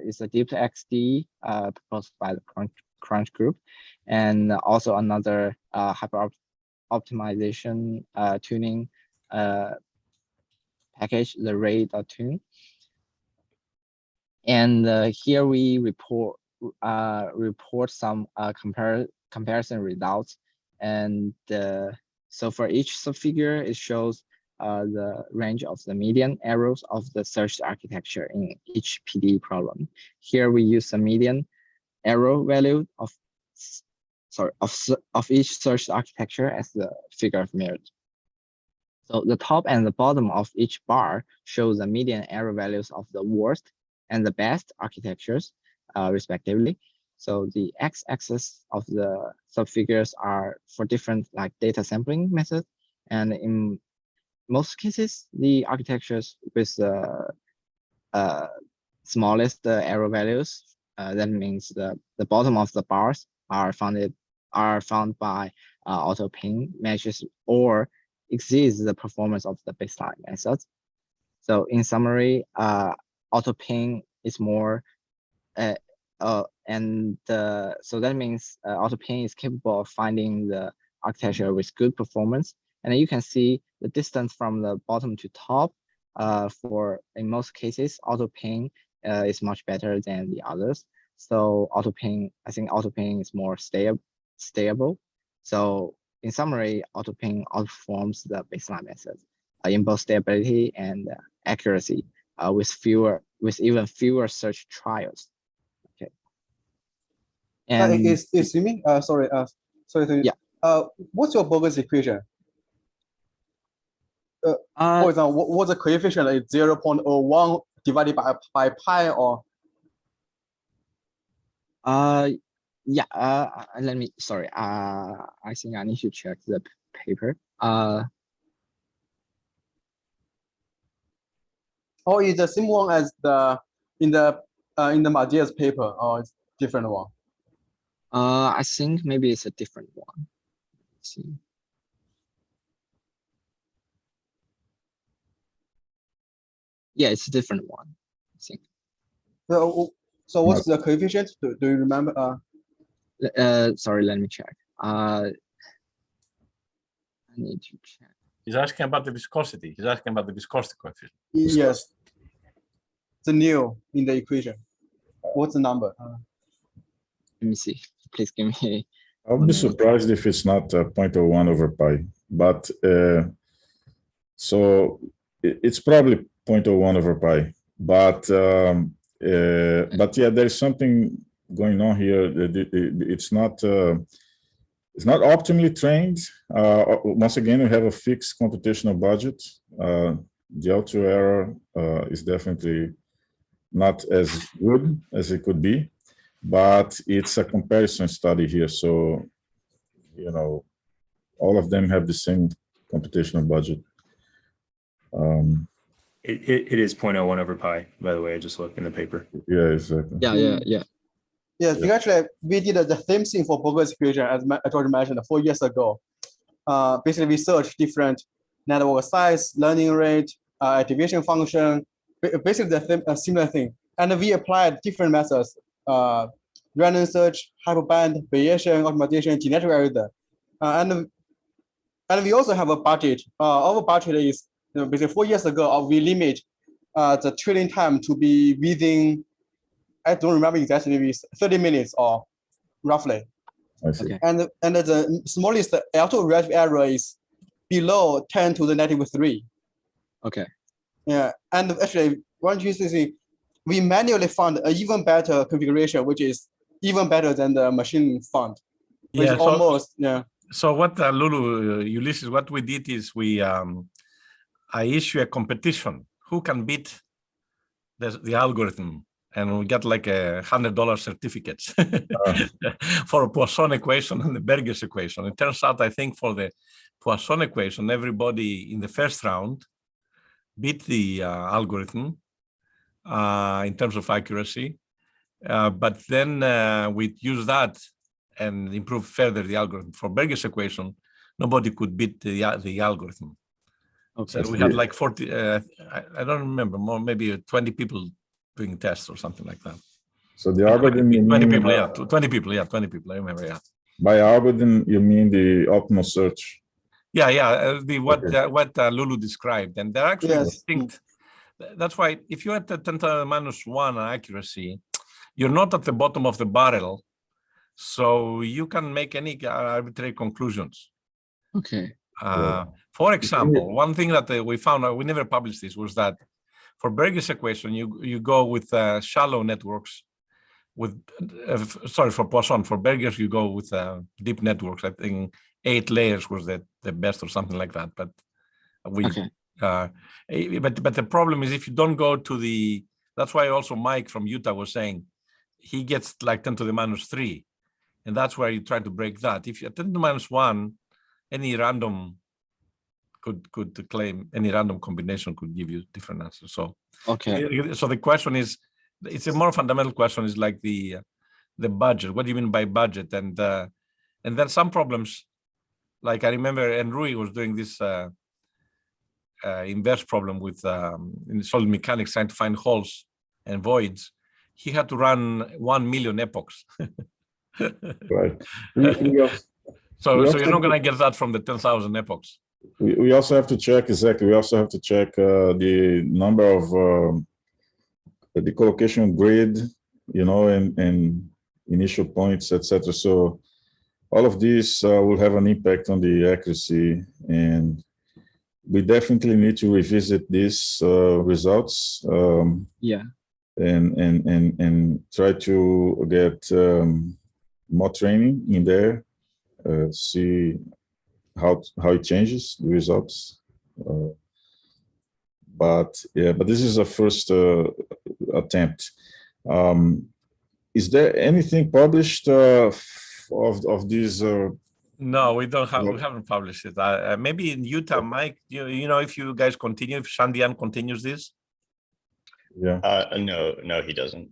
It's a DeepXD proposed by the Crunch group, and also another hyper optimization tuning package, the Ray.tune. And here we report some comparison results. And so for each subfigure, it shows the range of the median errors of the search architecture in each PDE problem. Here we use a median error value of each search architecture as the figure of merit. So the top and the bottom of each bar shows the median error values of the worst and the best architectures, respectively. So the x-axis of the subfigures are for different data sampling methods, and in most cases, the architectures with the smallest error values, that means the bottom of the bars are found by Auto-PINN measures or exceeds the performance of the baseline methods. So in summary, Auto-PINN is more so that means Auto-PINN is capable of finding the architecture with good performance. And you can see the distance from the bottom to top. In most cases, Auto-PINN is much better than the others. So I think Auto-PINN is more stable. So in summary, Auto-PINN outperforms the baseline methods in both stability and accuracy with even fewer search trials. Okay. And excuse me. Sorry. Yeah. What's your bogus equation? For example, what's the coefficient? Is 0.01 divided by pi or? Yeah. Let me. Sorry. I think I need to check the paper. Or is the same one as in the Madia's paper, or it's different one? I think maybe it's a different one. Let's see. Yeah, it's a different one, I think. So what's the coefficient? Do you remember? Sorry, let me check. I need to check. He's asking about the viscosity. He's asking about the viscosity coefficient. Yes. The new in the equation. What's the number? Let me see. Please give me. I'll be surprised if it's not 0.01 over pi, but so it's probably 0.01 over pi, but yeah, there's something going on here. It's not optimally trained. Once again, we have a fixed computational budget. The L2 error is definitely not as good as it could be, but it's a comparison study here. So, you know, all of them have the same computational budget. It is 0.01 over pi, by the way. I just looked in the paper. Yeah, exactly. Yeah. Yes, actually, we did the same thing for Borger's equation, as George mentioned 4 years ago. Basically, we searched different network size, learning rate, activation function, basically the same, similar thing. And we applied different methods, random search, hyperband, Bayesian, optimization, genetic algorithm. And we also have a budget. Our budget is, basically 4 years ago, we limit the training time to be within, I don't remember exactly, 30 minutes or roughly. I see. Okay. And the smallest L2 relative error is below 10 to the -3. Okay. Yeah, and actually, one interesting thing, we manually found an even better configuration, which is even better than the machine found. Which Yeah, so, almost, yeah. So what Lulu, Ulysses, what we did is I issue a competition. Who can beat the algorithm? And we got like $100 certificates for a Poisson equation and the Burgers equation. It turns out, I think, for the Poisson equation, everybody in the first round beat the algorithm in terms of accuracy. But then we use that and improve further the algorithm. For Burgers equation, nobody could beat the algorithm. Okay. So we had like 40, I don't remember, more maybe 20 people doing tests or something like that. So the algorithm, 20 people, yeah, 20 people, yeah, 20 people, I remember, yeah. By algorithm, you mean the optimal search? Yeah, what Okay. Lulu described, and they're actually distinct. That's why if you're at the 10⁻⁻1 accuracy, you're not at the bottom of the barrel, so you can make any arbitrary conclusions. Okay. For example, one thing that we found, we never published this, was that for Burgers equation, you go with shallow networks. For Poisson, for Burgers, you go with deep networks. I think 8 layers was the best or something like that. But but the problem is if you don't go to the, that's why also Mike from Utah was saying he gets like 10⁻⁻3, and that's where you try to break that. If you're 10⁻⁻1, any random could claim, any random combination could give you different answers. So so the question is, it's a more fundamental question, is like the budget. What do you mean by budget? And then some problems, like I remember Enrui was doing this inverse problem with in solid mechanics, trying to find holes and voids. He had to run 1 million epochs. Right. So you're not going to get that from the 10,000 epochs. We also have to check, exactly. We also have to check the number of the collocation grid, you know, and initial points, etc. So all of these will have an impact on the accuracy, and we definitely need to revisit these results. And try to get more training in there, see how it changes the results. But this is a first attempt. Is there anything published of these? No, we don't have. We haven't published it. Maybe in Utah, Mike. You know, if you guys continue, if Shandian continues this. Yeah. No, he doesn't.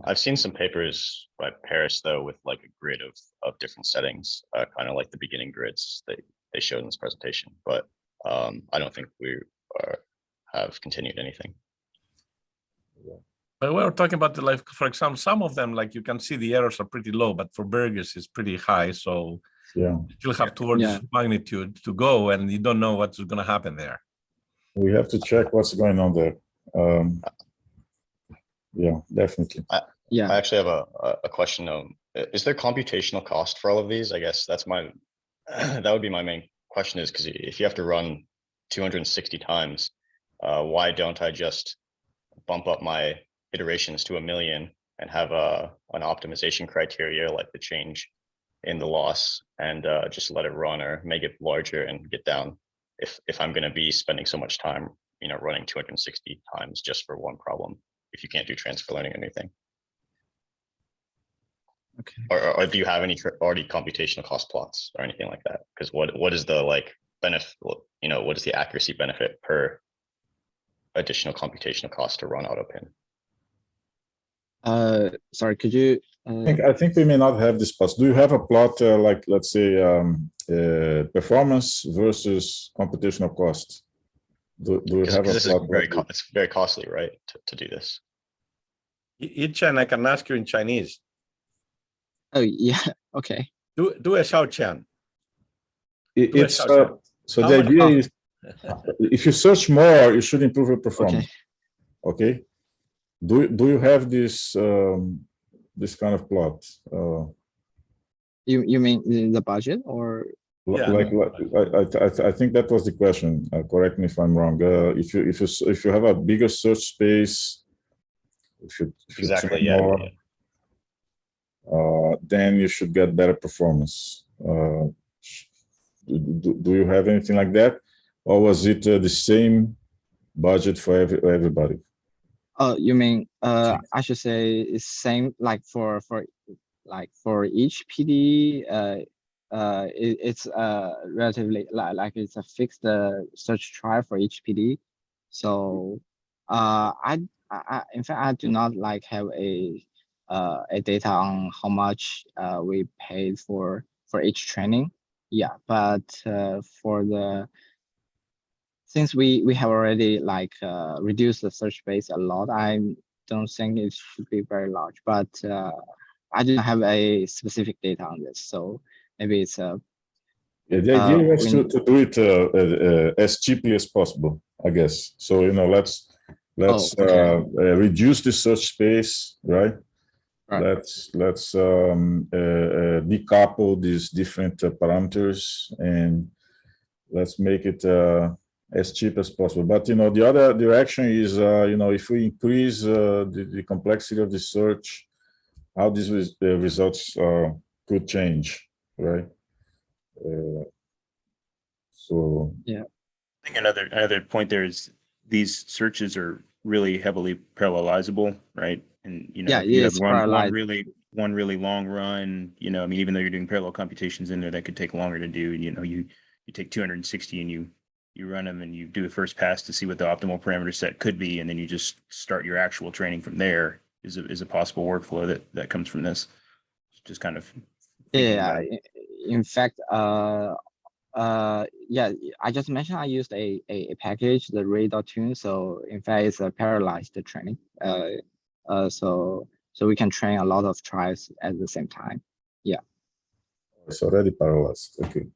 I've seen some papers by Paris though, with like a grid of different settings, kind of like the beginning grids they showed in this presentation. But I don't think we have continued anything. But we're talking about the, like, for example, some of them, like you can see the errors are pretty low, but for Burgers it's pretty high. So yeah, you still have towards magnitude to go, and you don't know what's going to happen there. We have to check what's going on there. Yeah, definitely. I actually have a question. is there computational cost for all of these? I guess that's my, that would be my main question, is because if you have to run 260 times, why don't I just bump up my iterations to 1,000,000 and have an optimization criteria like the change in the loss, and just let it run or make it larger and get down if I'm going to be spending so much time, you know, running 260 times just for one problem, if you can't do transfer learning or anything. Okay. Or do you have any already computational cost plots or anything like that? Because what is the like benefit, you know, what is the accuracy benefit per additional computational cost to run Auto-PINN? Sorry, could you? I think we may not have this plots. Do you have a plot like, let's say, performance versus computational cost? Do you have a this plot? Is it's very costly, right, to do this? Yicheng, I can ask you in Chinese. Oh yeah, okay. Do a Xiao Qian. It's so the idea is, if you search more, you should improve your performance. Okay. Do you have this this kind of plot? You mean the budget, or? Yeah. I think that was the question. Correct me if I'm wrong. If you have a bigger search space, if you exactly, train more, then you should get better performance. Do you have anything like that, or was it the same budget for everybody? You mean I should say it's same, like for each PD, it's relatively like it's a fixed search try for each PD. So I in fact I do not like have a data on how much we paid for each training. Yeah, but for the, since we have already like reduced the search space a lot, I don't think it should be very large, but I don't have a specific data on this, so maybe it's a. Yeah, the idea was to do it as cheaply as possible, I guess. So, you know, let's reduce the search space, right? Let's decouple these different parameters, and let's make it as cheap as possible. But, you know, the other direction is, you know, if we increase the complexity of the search, how these results could change, right? So yeah, I think another point there is these searches are really heavily parallelizable, right? And you know, yeah, if you have it's one really long run, you know, I mean, even though you're doing parallel computations in there, that could take longer to do. You know, you take 260 and you run them and you do a first pass to see what the optimal parameter set could be, and then you just start your actual training from there. Is a possible workflow that comes from this. Just kind of in fact, yeah, I just mentioned I used a package, the ray.tune. So in fact, it's a parallelized training. So we can train a lot of tries at the same time. Yeah. It's already parallelized. Okay.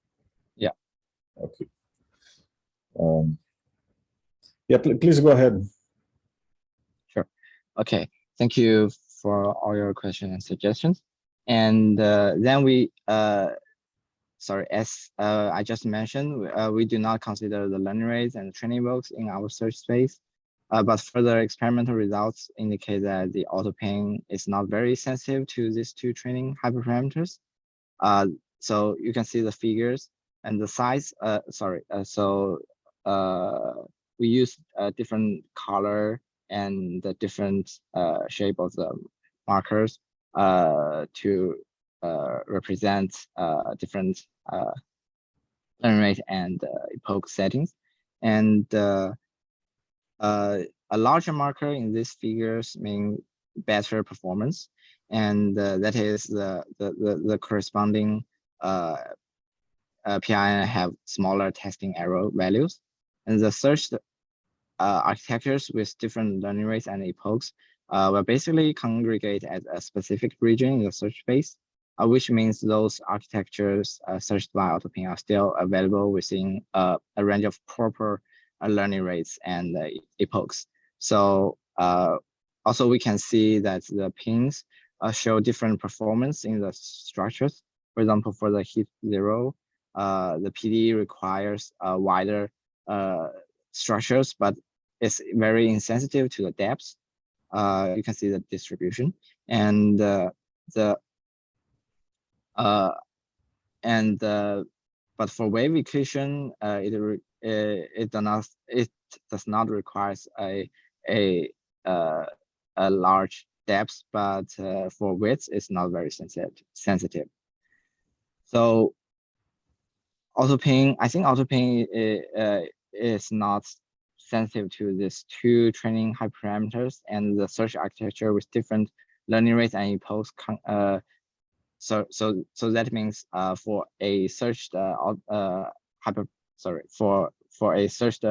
Yeah. Okay. Yeah, please go ahead. Sure. Okay. Thank you for all your questions and suggestions. And then we, sorry, as I just mentioned, we do not consider the learning rates and training blocks in our search space, but further experimental results indicate that the Auto-PINN is not very sensitive to these two training hyperparameters. So you can see the figures and the size. We use a different color and the different shape of the markers to represent different learning rate and epoch settings. And a larger marker in these figures mean better performance, and that is the corresponding PIN have smaller testing error values, and the search architectures with different learning rates and epochs will basically congregate at a specific region in the search space, which means those architectures searched by Auto-PINN are still available within a range of proper learning rates and epochs. So also we can see that the pins show different performance in the structures. For example, for the heat zero, the PD requires wider structures, but it's very insensitive to the depth. You can see the distribution, and but for wave equation, it does not require a large depth, but for width, it's not very sensitive. So Auto-PINN, I think Auto-PINN is not sensitive to these two training hyperparameters and the search architecture with different learning rates and impose. So that means for a searched for a searched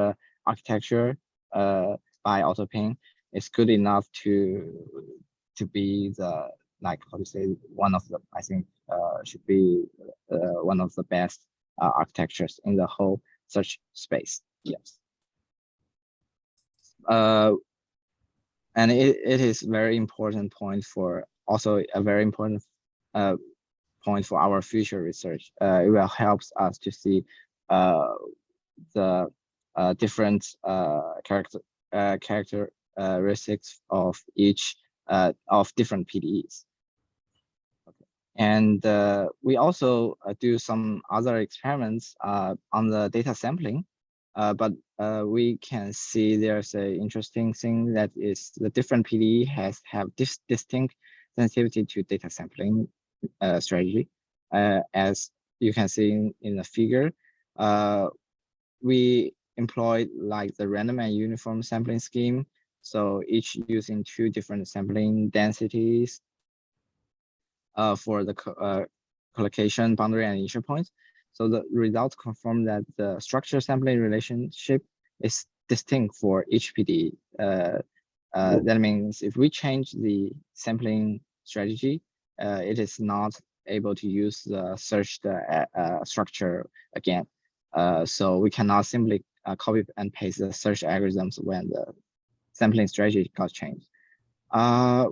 architecture by Auto-PINN, it's good enough to be the, like, how to say, one of the, I think should be one of the best architectures in the whole search space. Yes. And it is very important point for, also a very important point for our future research. It will help us to see the different characteristics of each of different PDEs. Okay. And we also do some other experiments on the data sampling, but we can see there's an interesting thing, that is the different PDE have distinct sensitivity to data sampling strategy. As you can see in the figure, we employed like the random and uniform sampling scheme. So each using two different sampling densities for the collocation, boundary, and initial points. So the results confirm that the structure sampling relationship is distinct for each PDE. That means if we change the sampling strategy, it is not able to use the searched structure again. So we cannot simply copy and paste the search algorithms when the sampling strategy got changed. I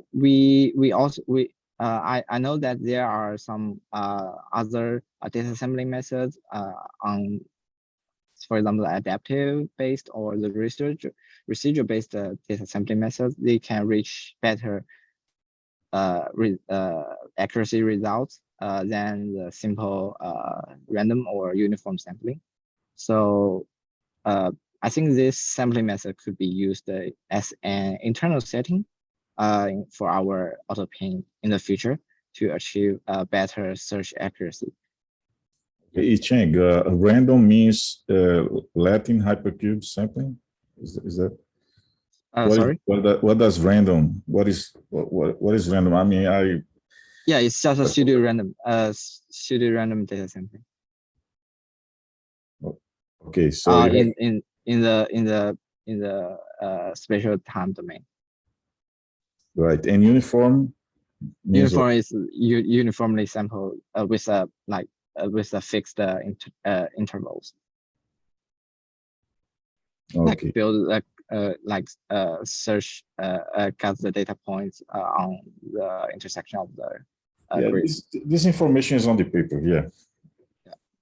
know that there are some other data sampling methods on, for example, adaptive based or the residual based data sampling methods. They can reach better accuracy results than the simple random or uniform sampling. So I think this sampling method could be used as an internal setting for our Auto-PINN in the future to achieve better search accuracy. Yicheng, random means Latin hypercube sampling. Is that? Sorry. What does random? What is random? I mean, yeah, it's just a pseudo random data sampling. Okay, so in the spatial time domain. Right, and uniform. Uniform is uniformly sampled with a with a fixed intervals. Okay. Like build search got the data points on the intersection of the grid. This information is on the paper. Yeah.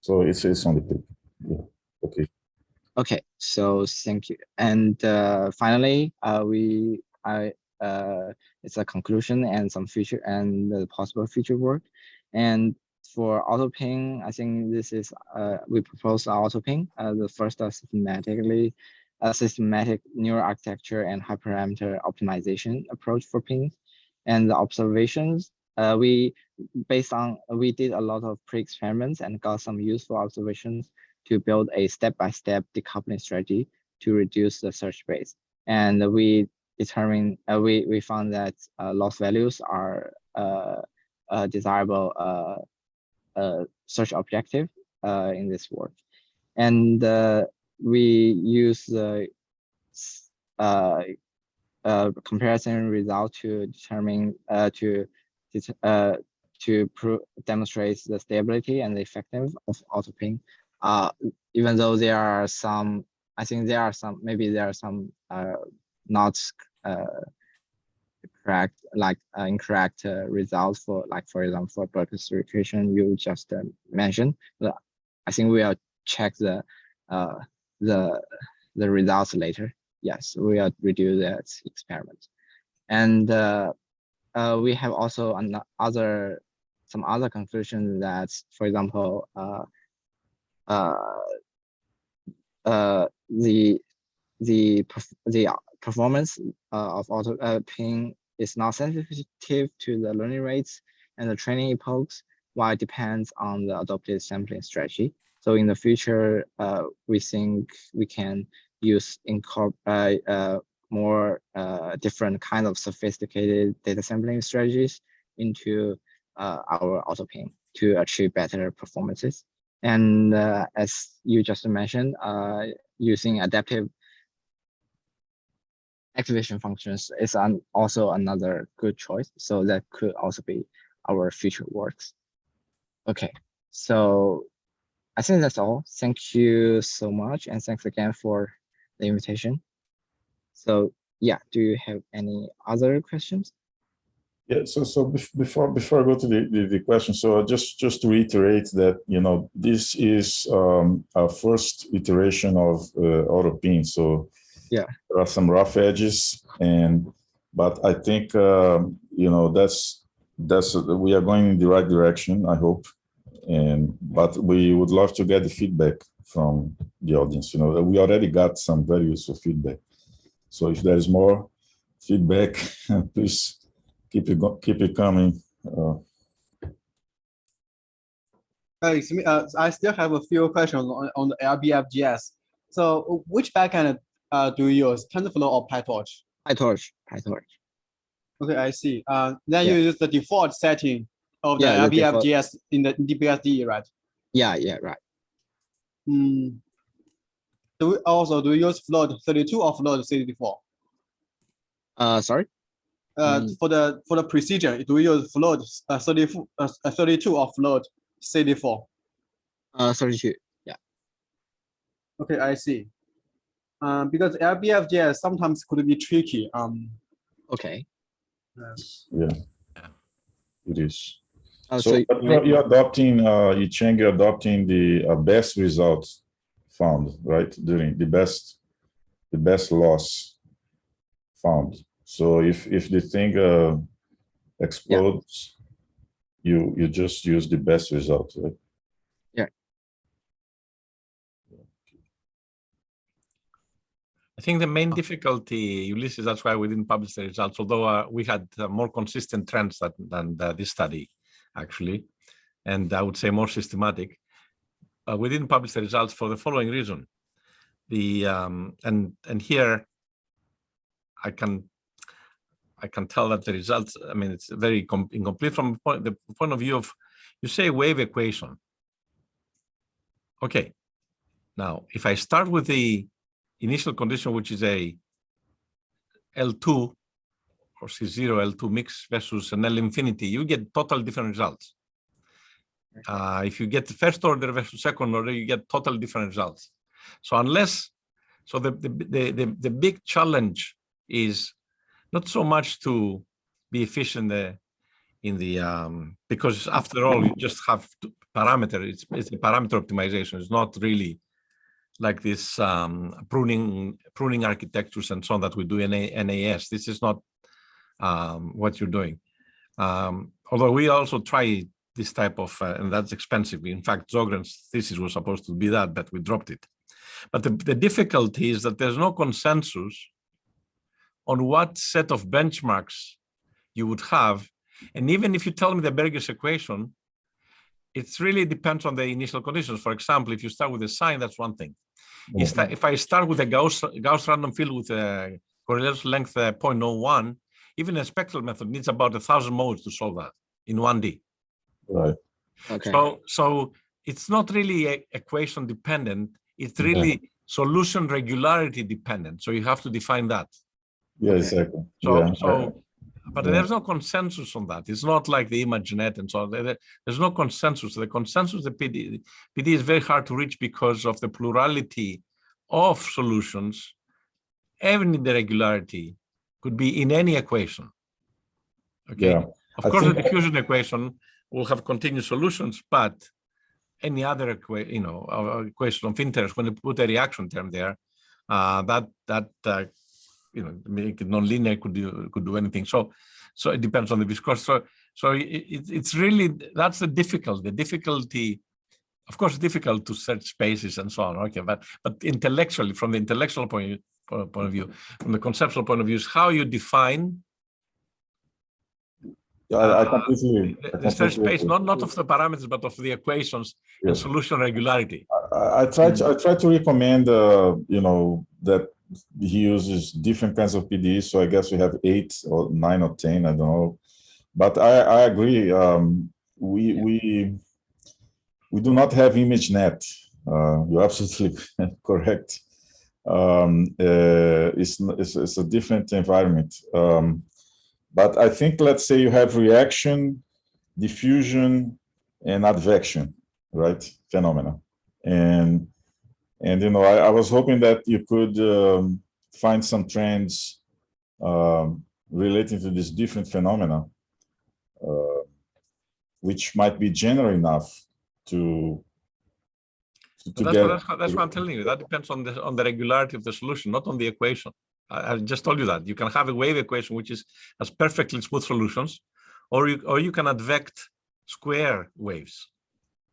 So it's on the paper. Yeah. Okay. Okay. So thank you. And finally, it's a conclusion and some future and the possible future work. And for Auto-PINN, I think this is we propose Auto-PINN the first systematic neural architecture and hyperparameter optimization approach for pins. And the observations we did a lot of pre-experiments and got some useful observations to build a step-by-step decoupling strategy to reduce the search space. And we determined we found that loss values are desirable search objective in this work. And we use the comparison result to determine demonstrate the stability and the effectiveness of Auto-PINN. Even though there are some, maybe there are some not incorrect results for, like, for example, for burger distribution you just mentioned. I think we'll check the results later. Yes, we will redo that experiment. And we have also some other conclusions that, for example, the performance of Auto-PINN is not sensitive to the learning rates and the training epochs, while it depends on the adopted sampling strategy. So in the future, we think we can use more different kind of sophisticated data sampling strategies into our Auto-PINN to achieve better performances. And as you just mentioned, using adaptive activation functions is also another good choice. So that could also be our future works. Okay, so I think that's all. Thank you so much, and thanks again for the invitation. So yeah, do you have any other questions? Yeah, so before I go to the question, so just to reiterate that, you know, this is our first iteration of Auto-PINN. So yeah, there are some rough edges, but I think you know, we are going in the right direction, I hope. But we would love to get the feedback from the audience. You know, we already got some very useful feedback. So if there is more feedback, please keep it coming. I still have a few questions on the LBFGS. So which backend do you use, TensorFlow or PyTorch? PyTorch. Okay, I see. Then you use the default setting of the LBFGS in the DBSD, right? Yeah, right. Do you use float 32 or float 64? Sorry? For the procedure, do you use float 32 or float 64? 32. Yeah. Okay, I see. Because LBFGS sometimes could be tricky. Okay. Yeah, it is. So you're adopting, Yicheng, you're adopting the best results found, right? During the best loss found. So if the thing explodes, you just use the best result, right? Yeah. I think the main difficulty, Ulysses, that's why we didn't publish the results, although we had more consistent trends than this study, actually, and I would say more systematic. We didn't publish the results for the following reason. And here I can tell that the results, I mean, it's very incomplete from the point of view of, you say wave equation. Okay, now if I start with the initial condition, which is a L2 or C0 L2 mix versus an L infinity, you get total different results. If you get the first order versus second order, you get total different results. So the big challenge is not so much to be efficient because after all, you just have parameter. It's a parameter optimization. It's not really like this pruning architectures and so on that we do in NAS. This is not what you're doing. Although we also try this type of, and that's expensive. In fact, Zogren's thesis was supposed to be that, but we dropped it. But the difficulty is that there's no consensus on what set of benchmarks you would have. And even if you tell me the Berger's equation, it really depends on the initial conditions. For example, if you start with a sign, that's one thing. If I start with a Gauss random field with a correlation length 0.01, even a spectral method needs about 1,000 modes to solve that in 1D. Right. Okay. So it's not really equation dependent. It's really solution regularity dependent. So you have to define that. Yeah, exactly. But there's no consensus on that. It's not like the ImageNet and so on. There's no consensus. The consensus, the PD is very hard to reach because of the plurality of solutions. Even the regularity could be in any equation. Okay. Yeah. Of I course, the think- diffusion equation will have continuous solutions, but any other equation of interest, when you put a reaction term there, make it non-linear, could do anything. So it depends on the viscosity. So it's really, that's the difficulty. The difficulty, of course, it's difficult to search spaces and so on. Okay, but intellectually, from the intellectual point of view, from the conceptual point of view, is how you define I completely. the search space, not of the parameters, but of the equations and solution regularity. I try to recommend, that he uses different kinds of PDEs. So I guess we have 8 or 9 or 10. I don't know, but I agree. We do not have ImageNet. You're absolutely correct. It's a different environment. But I think, let's say you have reaction, diffusion, and advection, right? Phenomena. And I was hoping that you could find some trends relating to these different phenomena, which might be general enough to That's what I'm telling you. That depends on the regularity of the solution, not on the equation. I just told you that you can have a wave equation which has perfectly smooth solutions, or you can advect square waves,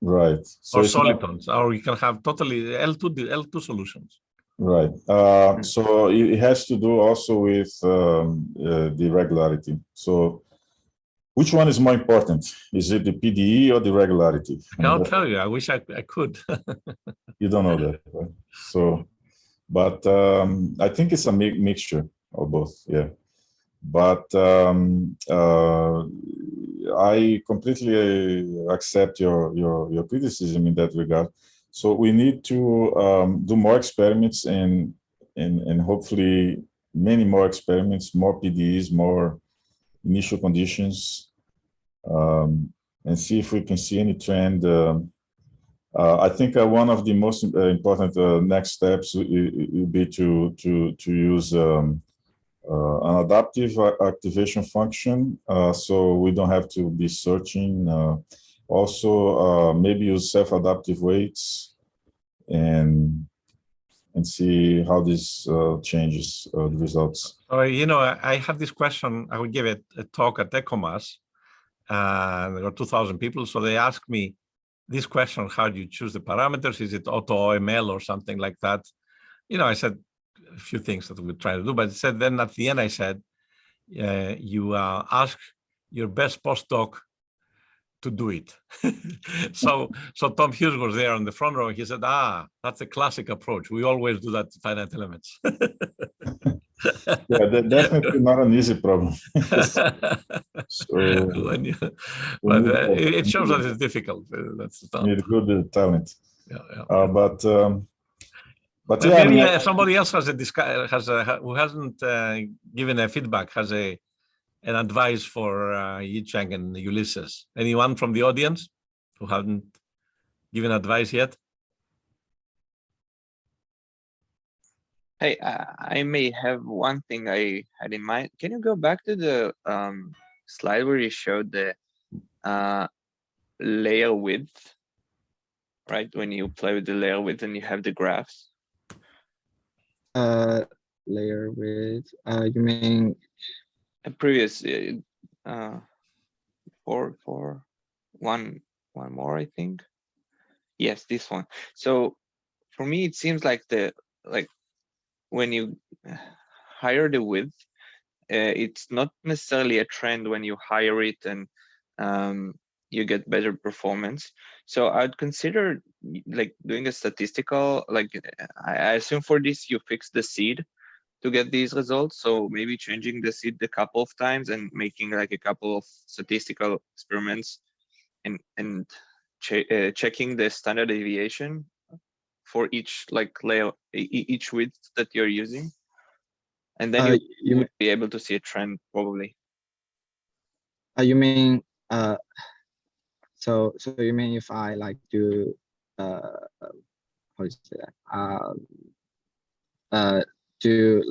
right? So or solitons, or you can have totally L2 solutions. Right. So it has to do also with the regularity. So which one is more important? Is it the PDE or the regularity? I can't tell you. I wish I could. You don't know that, right? So, but I think it's a mixture of both. Yeah. But I completely accept your criticism in that regard. So we need to do more experiments and hopefully many more experiments, more PDEs, more initial conditions, and see if we can see any trend. I think one of the most important next steps will be to use an adaptive activation function, so we don't have to be searching. Also, maybe use self-adaptive weights and see how this changes the results. I have this question. I would give a talk at ECOMAS. There were 2,000 people, so they asked me this question: how do you choose the parameters? Is it auto-OML or something like that? I said a few things that we're trying to do, but then at the end I said, you ask your best postdoc to do it. so Tom Hughes was there on the front row. He said, that's a classic approach. We always do that to finite elements. Yeah, definitely not an easy problem. It shows that it's difficult. That's need good talent. Yeah. But yeah, maybe somebody else who hasn't given a feedback has an advice for Yicheng and Ulysses. Anyone from the audience who haven't given advice yet? Hey, I may have one thing I had in mind. Can you go back to the slide where you showed the layer width, right? When you play with the layer width and you have the graphs. Layer width. You mean a previous one more, I think. Yes, this one. So for me, it seems like when you higher the width, it's not necessarily a trend when you higher it and you get better performance. So I'd consider doing a statistical, I assume for this you fix the seed to get these results. So maybe changing the seed a couple of times and making a couple of statistical experiments and checking the standard deviation for each layer, each width that you're using. And then you would be able to see a trend probably. You mean so you mean if I do how do you say that? Do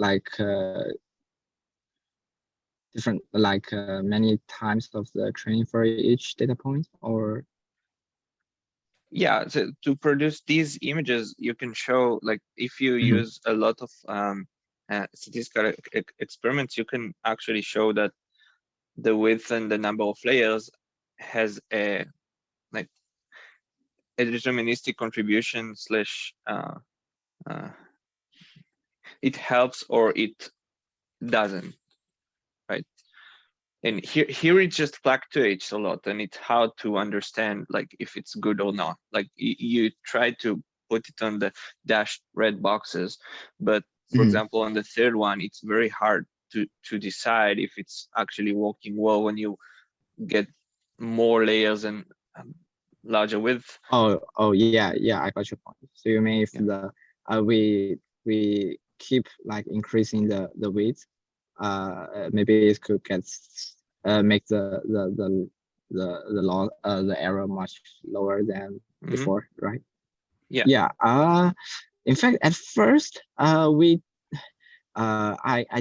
different, like many times of the training for each data point, or? Yeah, so to produce these images, you can show, like, if you use a lot of statistical experiments, you can actually show that the width and the number of layers has a deterministic contribution slash it helps or it doesn't, right? And here it just fluctuates a lot, and it's hard to understand, like, if it's good or not. Like, you try to put it on the dashed red boxes, but for example, on the third one, it's very hard to decide if it's actually working well when you get more layers and larger width. Oh yeah, I got your point. So you mean if the we keep like increasing the width, maybe it could get make the error much lower than before, right? Yeah. In fact, at first, I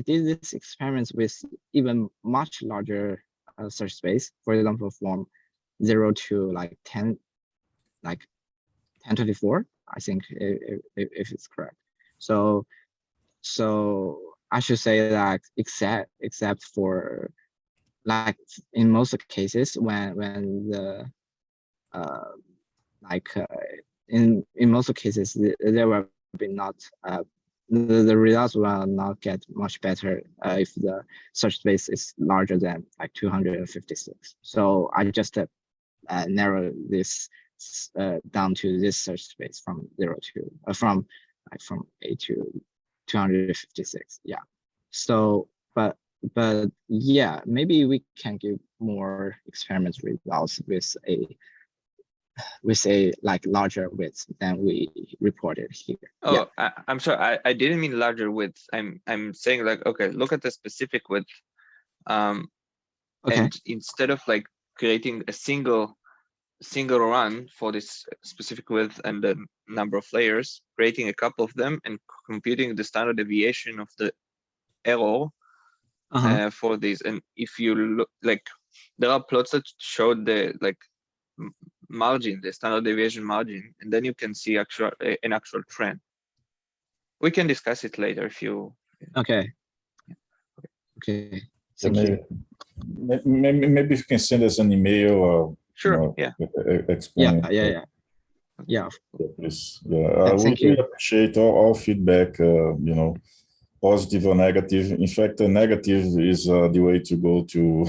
did this experiment with even much larger search space. For example, from 0 to like 10, like 1024, I think, if it's correct. So I should say that except for, like, in most cases when the in most cases there will be not the results will not get much better if the search space is larger than like 256. So I just narrow this down to this search space from 0 to from A to 256. Yeah. So but yeah, maybe we can give more experiment results with a like larger width than we reported here. Oh, yeah. I'm sorry, I didn't mean larger width. I'm saying, like, okay, look at the specific width. Okay. And instead of like creating a single run for this specific width and the number of layers, creating a couple of them and computing the standard deviation of the error for these. And if you look, like, there are plots that show the margin, the standard deviation margin, and then you can see an actual trend. We can discuss it later if you. Okay. Thank you. Maybe you can send us an email or sure. Explain. Yeah. Please. Yeah. We really appreciate all feedback. Positive or negative. In fact, the negative is the way to go to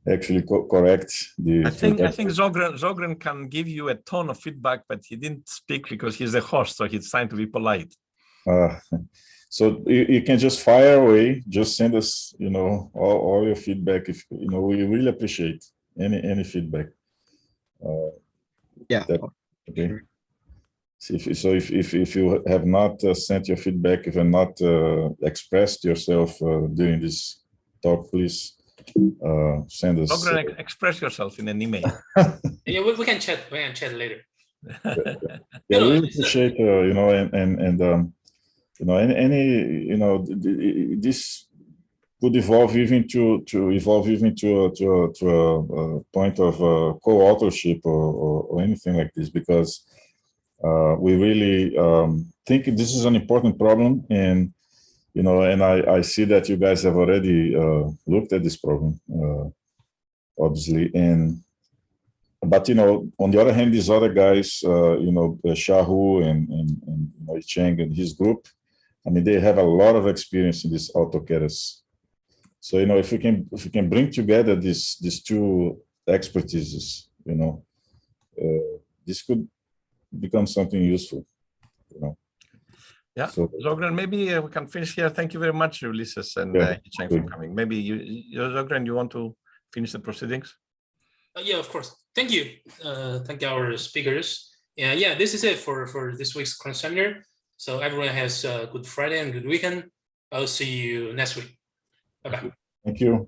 actually correct the. I think Zogren can give you a ton of feedback, but he didn't speak because he's the host, so he's trying to be polite. So you can just fire away. Just send us, all your feedback. If we really appreciate any feedback. Okay. Sure. So if you have not sent your feedback, if you have not expressed yourself during this talk, please send us. Zogren, express yourself in an email. Yeah, we can chat. We can chat later. Yeah, we really appreciate this could evolve even to a point of co-authorship or anything like this, because we really think this is an important problem, and and I see that you guys have already looked at this problem, obviously, but on the other hand, these other guys, Shahu and Yicheng and his group, I mean, they have a lot of experience in this AutoCAD. So if we can bring together these two expertises, this could become something useful. Yeah, so, Zogren, maybe we can finish here. Thank you very much, Ulysses and Yicheng, for coming. Maybe Zogren, you want to finish the proceedings? Yeah, of course. Thank you. Thank our speakers. And yeah, this is it for this week's Cron seminar. So everyone has a good Friday and good weekend. I'll see you next week. Bye-bye. Thank you.